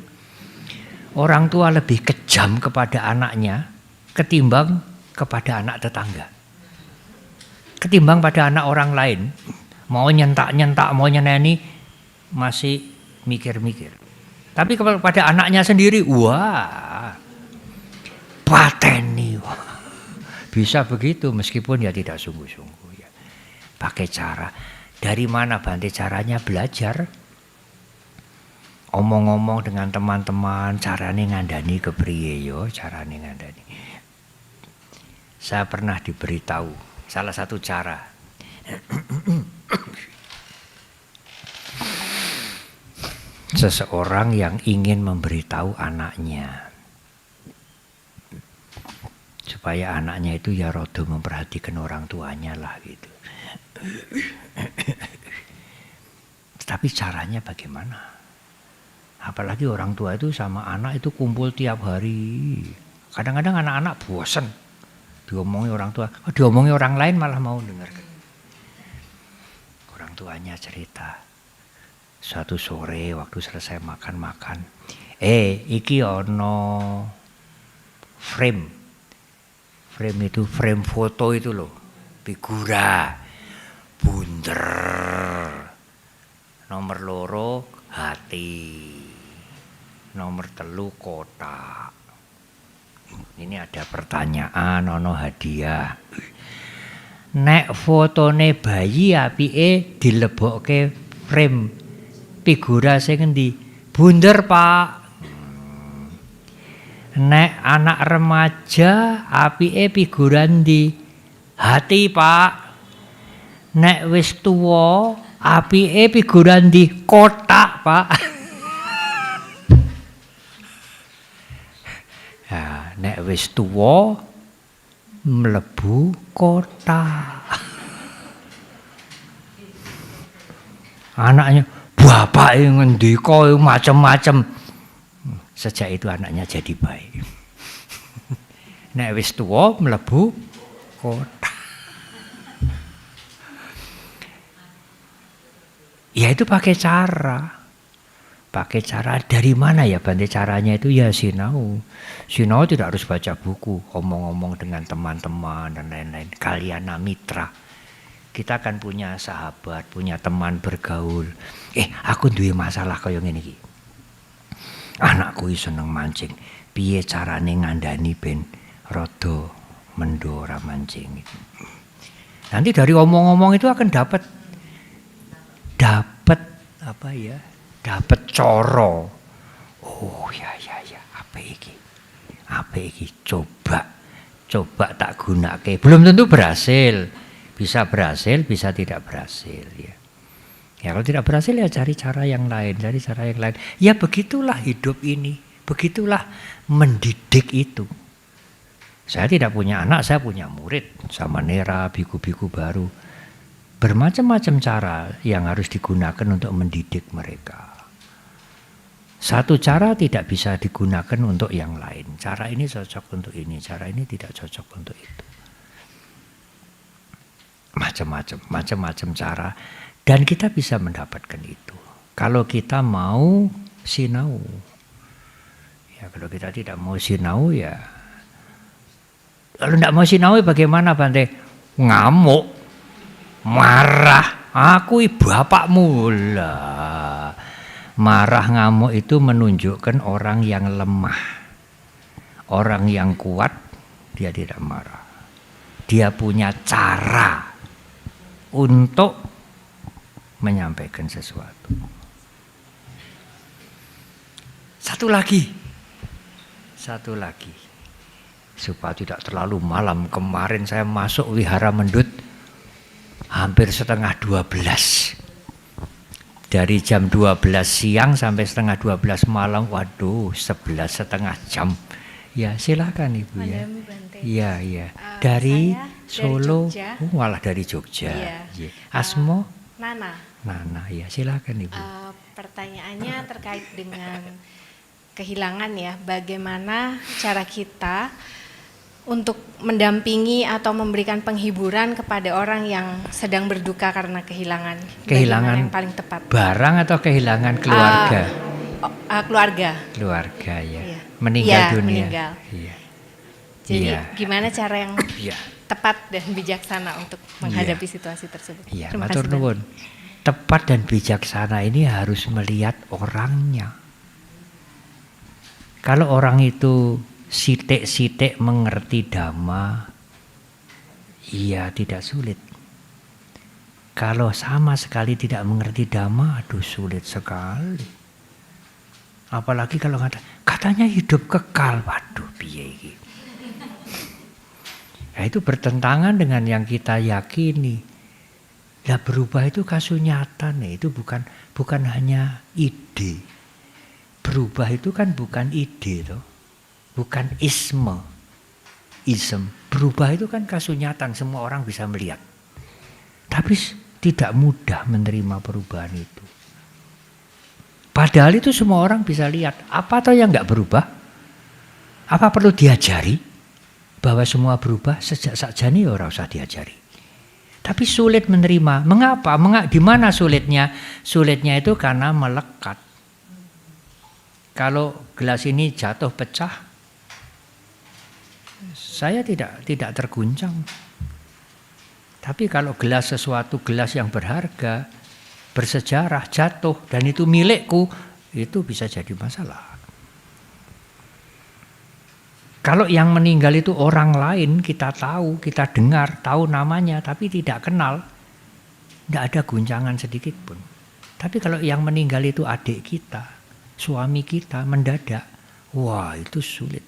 Orang tua lebih kejam kepada anaknya ketimbang kepada anak tetangga. Ketimbang pada anak orang lain. Mau nyentak, mau nyeneni masih mikir-mikir. Tapi kepada anaknya sendiri, wah, pateni. Bisa begitu meskipun ya tidak sungguh-sungguh ya. Pakai cara. Dari mana Bante caranya? Belajar. Omong-omong dengan teman-teman, carane ngandani kepriye yo, carane ngandani. Saya pernah diberitahu salah satu cara. Seseorang yang ingin memberitahu anaknya supaya anaknya itu ya rodo memperhatikan orang tuanya lah gitu. Tapi caranya bagaimana? Apalagi orang tua itu sama anak itu kumpul tiap hari. Kadang-kadang anak-anak bosan diomongi orang tua, diomongi orang lain malah mau dengarkan. Orang tuanya cerita, suatu sore waktu selesai makan-makan, iki ono frame itu frame foto itu loh, figura bunder, nomor loro hati, nomor 3 kotak. Ini ada pertanyaan, ono hadiah. Nek fotone bayi apike dilebokke frame figura sing endi? Bunder, Pak. Nek anak remaja apike figura endi? Hati, Pak. Nek wis tuwa apike figura endi? Kotak, Pak. Ya, nek wis tuwa mlebu kotak. Anaknya, bapak ngendika macam-macam. Sejak itu anaknya jadi baik. Nek wis tuwa mlebu kotak. Ya itu pakai cara. Pakai cara dari mana ya Bante caranya itu ya sinau. Sinau tidak harus baca buku, omong-omong dengan teman-teman dan lain-lain. Kalyana mitra. Kita kan punya sahabat, punya teman bergaul. Aku duwe masalah kaya ngene iki. Anakku seneng mancing. Piye carane ngandani ben rada mendo ora mancing. Nanti dari omong-omong itu akan dapat apa ya? Dapat coro. Oh ya, apa iki? Coba tak gunake. Belum tentu berhasil. Bisa berhasil, bisa tidak berhasil ya. Ya kalau tidak berhasil ya cari cara yang lain. Ya begitulah hidup ini. Begitulah mendidik itu. Saya tidak punya anak, saya punya murid. Sama Nera, biku-biku baru. Bermacam-macam cara yang harus digunakan untuk mendidik mereka. Satu cara tidak bisa digunakan untuk yang lain. Cara ini cocok untuk ini, cara ini tidak cocok untuk itu. Macam-macam cara. Dan kita bisa mendapatkan itu. Kalau kita mau sinau. Ya, kalau kita tidak mau sinau ya. Kalau tidak mau sinau bagaimana Bante? Ngamuk, marah. Aku bapakmu lah. Marah ngamuk itu menunjukkan orang yang lemah. Orang yang kuat dia tidak marah. Dia punya cara untuk menyampaikan sesuatu. Satu lagi. Supaya tidak terlalu malam. Kemarin saya masuk Wihara Mendut hampir setengah 12. Dari jam 12 siang sampai setengah 12 malam, waduh 11,5 jam. Ya silakan Ibu ya. Iya. Dari Solo, malah dari Jogja. Iya. Asmo? Nana, ya silakan Ibu. Pertanyaannya terkait dengan kehilangan ya. Bagaimana cara kita untuk mendampingi atau memberikan penghiburan kepada orang yang sedang berduka karena kehilangan. Kehilangan yang paling tepat. Barang atau kehilangan keluarga? Keluarga ya. Iya. Meninggal dunia. Meninggal. Iya. Jadi Iya. gimana cara yang Iya. tepat dan bijaksana untuk menghadapi situasi tersebut? Iya, Terima matur kasih, nuwun. Tepat dan bijaksana ini harus melihat orangnya. Kalau orang itu sitik-sitik mengerti dhamma, iya tidak sulit. Kalau sama sekali tidak mengerti dhamma, aduh sulit sekali. Apalagi kalau katanya hidup kekal, waduh piye iki. Nah, itu bertentangan dengan yang kita yakini. Nah, berubah itu kasunyatan, itu bukan hanya ide. Berubah itu kan bukan ide toh. Bukan isme. Berubah itu kan kasunyatan, semua orang bisa melihat. Tapi tidak mudah menerima perubahan itu. Padahal itu semua orang bisa lihat. Apa toh yang enggak berubah? Apa perlu diajari? Bahwa semua berubah sejak sakjane ya ora usah diajari. Tapi sulit menerima. Mengapa? Di mana sulitnya? Sulitnya itu karena melekat. Kalau gelas ini jatuh pecah, saya tidak terguncang. Tapi kalau sesuatu gelas yang berharga, bersejarah, jatuh dan itu milikku, itu bisa jadi masalah. Kalau yang meninggal itu orang lain, kita tahu, kita dengar, tahu namanya, tapi tidak kenal, tidak ada guncangan sedikit pun. Tapi kalau yang meninggal itu adik kita, suami kita, mendadak, wah itu sulit.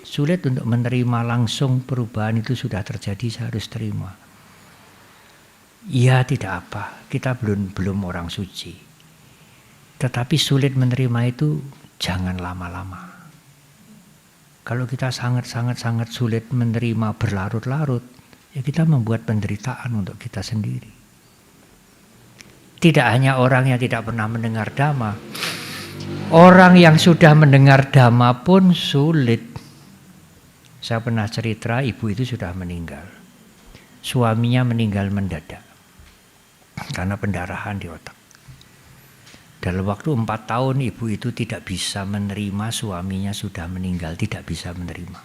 Sulit untuk menerima langsung perubahan itu sudah terjadi, saya harus terima. Ya tidak apa, kita belum orang suci. Tetapi sulit menerima itu jangan lama-lama. Kalau kita sangat sulit menerima berlarut-larut, ya kita membuat penderitaan untuk kita sendiri. Tidak hanya orang yang tidak pernah mendengar dhamma, orang yang sudah mendengar dhamma pun sulit. Saya pernah cerita, ibu itu sudah meninggal. Suaminya meninggal mendadak karena pendarahan di otak. Dalam waktu 4 tahun ibu itu tidak bisa menerima suaminya sudah meninggal, tidak bisa menerima.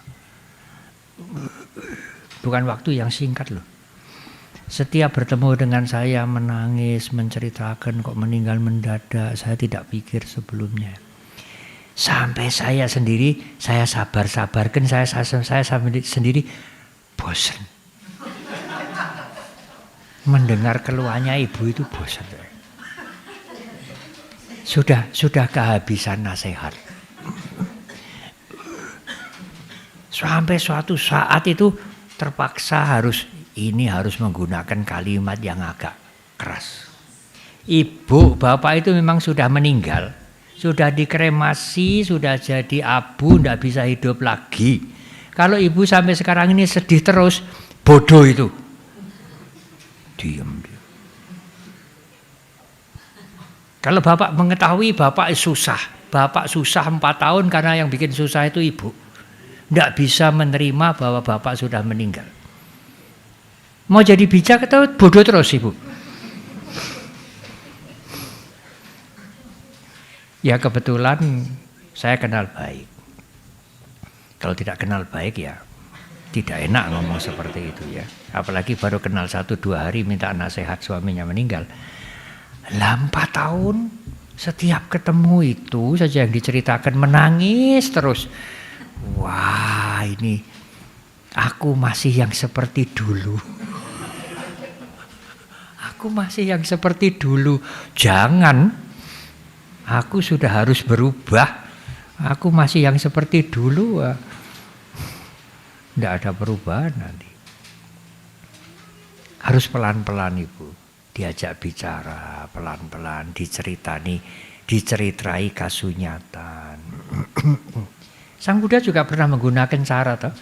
Bukan waktu yang singkat loh. Setiap bertemu dengan saya menangis, menceritakan kok meninggal mendadak, saya tidak pikir sebelumnya. Sampai saya sendiri, saya sabar-sabarkan, saya sendiri bosan. Mendengar keluhannya ibu itu bosan. Sudah kehabisan nasihat. Sampai suatu saat itu terpaksa harus menggunakan kalimat yang agak keras. Ibu, bapak itu memang sudah meninggal, sudah dikremasi, sudah jadi abu, tidak bisa hidup lagi. Kalau ibu sampai sekarang ini sedih terus, bodoh itu. Diam dia. Kalau bapak mengetahui bapak susah 4 tahun karena yang bikin susah itu ibu. Tidak bisa menerima bahwa bapak sudah meninggal. Mau jadi bijak atau bodoh terus ibu? Ya kebetulan saya kenal baik. Kalau tidak kenal baik ya tidak enak ngomong seperti itu ya. Apalagi baru kenal 1-2 hari minta nasihat suaminya meninggal. 4 tahun setiap ketemu itu saja yang diceritakan menangis terus. Wah ini aku masih yang seperti dulu. Aku masih yang seperti dulu. Jangan, aku sudah harus berubah. Aku masih yang seperti dulu. Tidak ada perubahan nanti. Harus pelan-pelan ibu. Diajak bicara pelan-pelan, diceritai kasunyatan. Sang Buddha juga pernah menggunakan cara toh.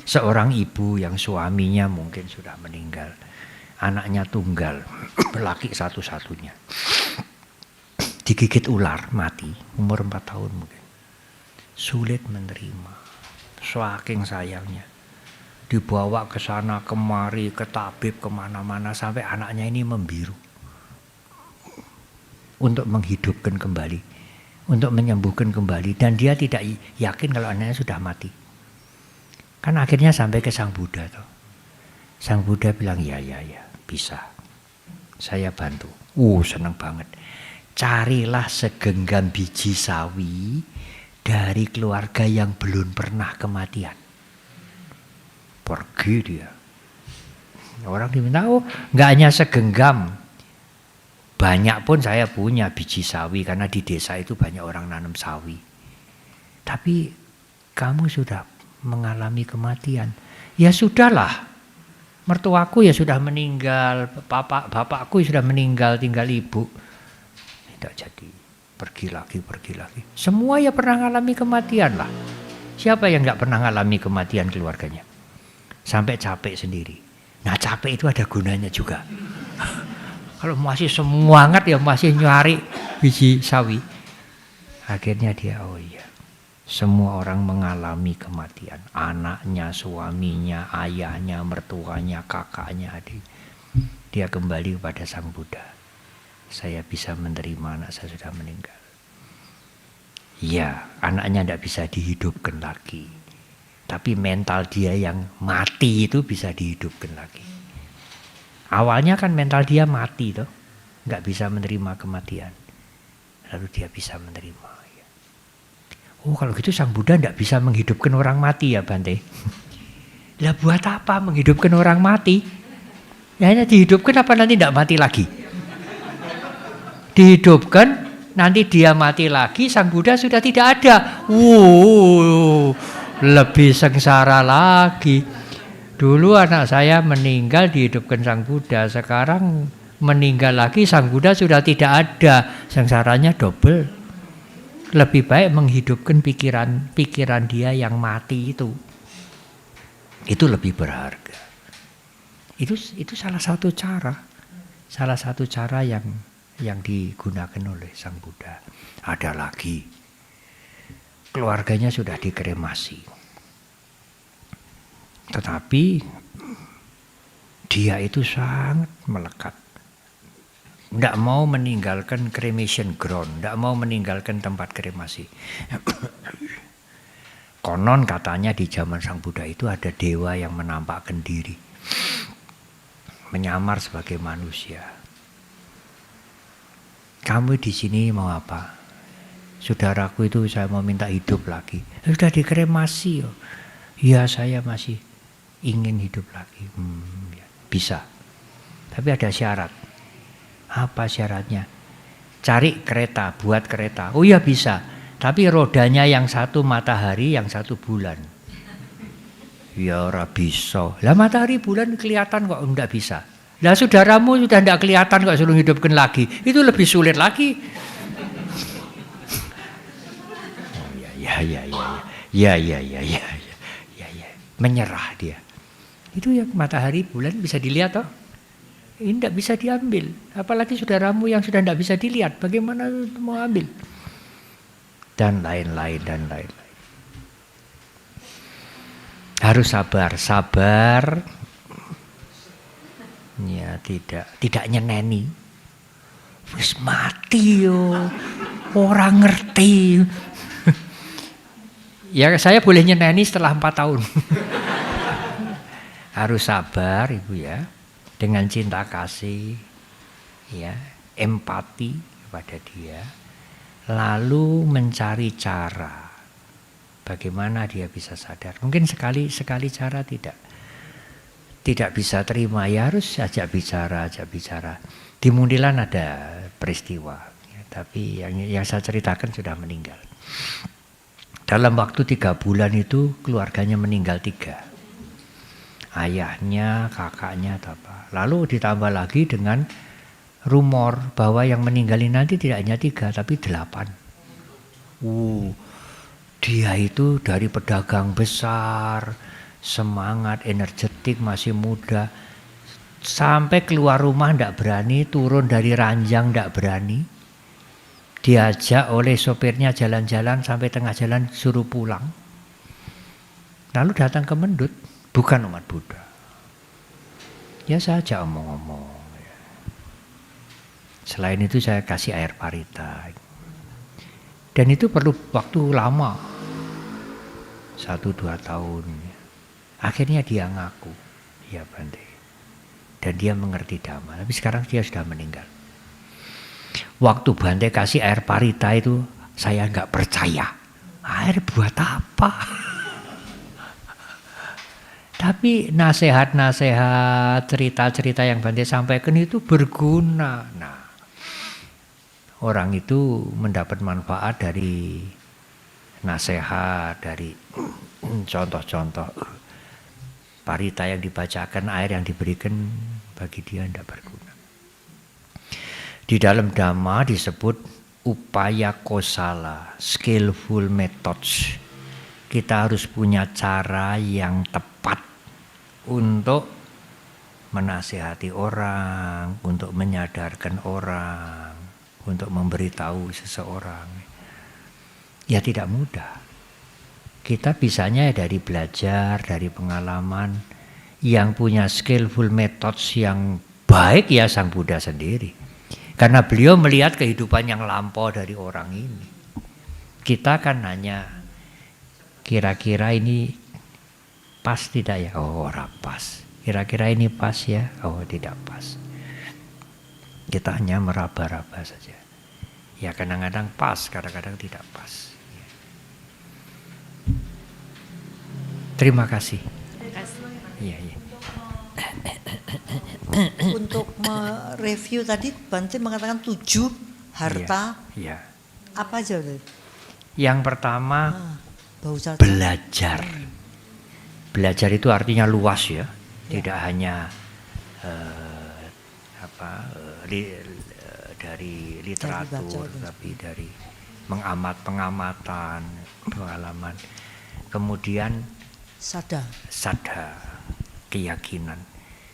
Seorang ibu yang suaminya mungkin sudah meninggal, anaknya tunggal, laki satu-satunya, digigit ular mati, umur 4 tahun mungkin, sulit menerima, saking sayangnya. Dibawa ke sana kemari, ke tabib kemana-mana sampai anaknya ini membiru. Untuk menghidupkan kembali, untuk menyembuhkan kembali. Dan dia tidak yakin kalau anaknya sudah mati. Kan akhirnya sampai ke Sang Buddha. Toh. Sang Buddha bilang, ya bisa. Saya bantu. Senang banget. Carilah segenggam biji sawi dari keluarga yang belum pernah kematian. Pergi dia. Orang diminta, nggak hanya segenggam. Banyak pun saya punya biji sawi karena di desa itu banyak orang nanam sawi. Tapi kamu sudah mengalami kematian. Ya sudahlah. Mertuaku ya sudah meninggal, bapakku sudah meninggal, tinggal ibu. Tidak jadi. Pergi lagi. Semua ya pernah mengalami kematian lah. Siapa yang nggak pernah mengalami kematian keluarganya? Sampai capek sendiri. Nah capek itu ada gunanya juga. Kalau masih semangat ya masih nyari biji sawi. Akhirnya dia semua orang mengalami kematian. Anaknya, suaminya, ayahnya, mertuanya, kakaknya, adik. Dia kembali kepada Sang Buddha. Saya bisa menerima anak saya sudah meninggal. Ya, anaknya tidak bisa dihidupkan lagi. Tapi mental dia yang mati itu bisa dihidupkan lagi. Awalnya kan mental dia mati toh, nggak bisa menerima kematian. Lalu dia bisa menerima. Kalau gitu Sang Buddha nggak bisa menghidupkan orang mati ya Bante. Lah buat apa menghidupkan orang mati? Ya hanya dihidupkan apa nanti tidak mati lagi? Dihidupkan, nanti dia mati lagi, Sang Buddha sudah tidak ada. Lebih sengsara lagi. Dulu anak saya meninggal dihidupkan Sang Buddha, sekarang meninggal lagi Sang Buddha sudah tidak ada, sengsaranya double. Lebih baik menghidupkan pikiran dia yang mati itu. Itu lebih berharga. Itu salah satu cara yang digunakan oleh Sang Buddha. Ada lagi, keluarganya sudah dikremasi. Tetapi dia itu sangat melekat. Tidak mau meninggalkan cremation ground, tidak mau meninggalkan tempat kremasi. Konon katanya di zaman Sang Buddha itu ada dewa yang menampakkan diri, menyamar sebagai manusia. Kamu di sini mau apa? Saudaraku itu saya mau minta hidup lagi. Sudah dikremasi. Ya saya masih ingin hidup lagi. Bisa. Tapi ada syarat. Apa syaratnya? Cari kereta, buat kereta. Oh ya bisa. Tapi rodanya yang satu matahari, yang satu bulan. Ya ora bisa. Lah matahari bulan kelihatan kok enggak bisa. Lah saudaramu sudah enggak kelihatan kok suruh hidupkan lagi. Itu lebih sulit lagi. Ya. Menyerah dia. Itu ya matahari bulan bisa dilihat toh. ini tidak bisa diambil. Apalagi saudaramu yang sudah tidak bisa dilihat, bagaimana mau ambil? Dan lain-lain, dan lain-lain. Harus sabar. Ya, tidak nyeneni. Wis mati yo. Orang ngerti. Ya saya boleh nyeneni setelah 4 tahun. Harus sabar Ibu ya. Dengan cinta kasih, ya, empati kepada dia. Lalu mencari cara. Bagaimana dia bisa sadar. Mungkin sekali cara tidak bisa terima. Ya harus ajak bicara. Di Mundilan ada peristiwa. Ya, tapi yang saya ceritakan sudah meninggal. Dalam waktu 3 bulan itu keluarganya meninggal 3. Ayahnya, kakaknya, apa. Lalu ditambah lagi dengan rumor bahwa yang meninggalin nanti tidak hanya 3 tapi 8. Dia itu dari pedagang besar, semangat, energetik, masih muda. Sampai keluar rumah tidak berani, turun dari ranjang tidak berani. Diajak oleh sopirnya jalan-jalan sampai tengah jalan suruh pulang. Lalu datang ke Mendut, bukan umat Buddha. Ya saja omong-omong. Selain itu saya kasih air parita. Dan itu perlu waktu lama. 1-2 tahun. Akhirnya dia ngaku. Ya Bante. Dan dia mengerti Dhamma. Tapi sekarang dia sudah meninggal. Waktu Bante kasih air parita itu saya nggak percaya. Air buat apa? Tapi nasihat-nasihat, cerita-cerita yang Bante sampaikan itu berguna. Nah, orang itu mendapat manfaat dari nasihat, dari contoh-contoh parita yang dibacakan, air yang diberikan, bagi dia tidak berguna. Di dalam Dhamma disebut upaya kosala, skillful methods. Kita harus punya cara yang tepat untuk menasihati orang, untuk menyadarkan orang, untuk memberitahu seseorang. Ya tidak mudah. Kita bisanya dari belajar, dari pengalaman. Yang punya skillful methods yang baik ya Sang Buddha sendiri. Karena beliau melihat kehidupan yang lampau dari orang ini. Kita kan hanya kira-kira ini pas tidak ya? Oh ora pas. Kira-kira ini pas ya? Oh tidak pas. Kita hanya meraba-raba saja. Ya kadang-kadang pas, kadang-kadang tidak pas. Terima kasih. Iya. Untuk mereview tadi Bante mengatakan 7 harta. Iya. Apa aja? Yang pertama Bausa. belajar. Belajar itu artinya luas ya. Tidak hanya dari literatur, tapi dari pengamatan, pengalaman. Kemudian sadha, keyakinan.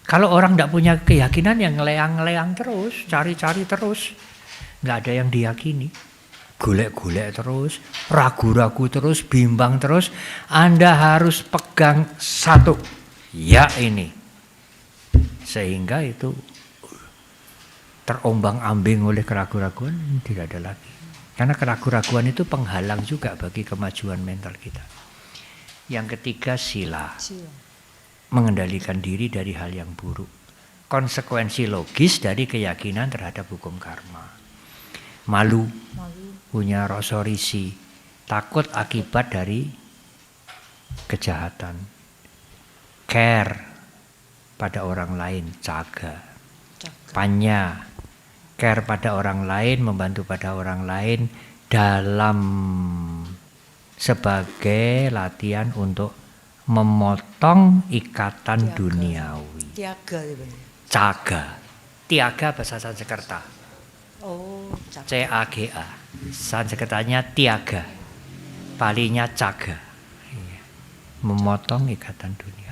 Kalau orang tidak punya keyakinan yang ngeleang-ngeleang terus, cari-cari terus, nggak ada yang diyakini, golek-golek terus, ragu-ragu terus, bimbang terus. Anda harus pegang satu, ya ini, sehingga itu terombang-ambing oleh keraguan-raguan tidak ada lagi. Karena keraguan-raguan itu penghalang juga bagi kemajuan mental kita. Yang ketiga sila. Mengendalikan diri dari hal yang buruk. Konsekuensi logis dari keyakinan terhadap hukum karma. Malu. Punya rasa risih. Takut akibat dari kejahatan. Care pada orang lain, jaga. Panya. Care pada orang lain, membantu pada orang lain dalam sebagai latihan untuk memotong ikatan duniawi. Caga. Tiaga bahasa Sanskerta. C-A-G-A. Sanskertanya tiaga. Palinya caga. Memotong ikatan dunia.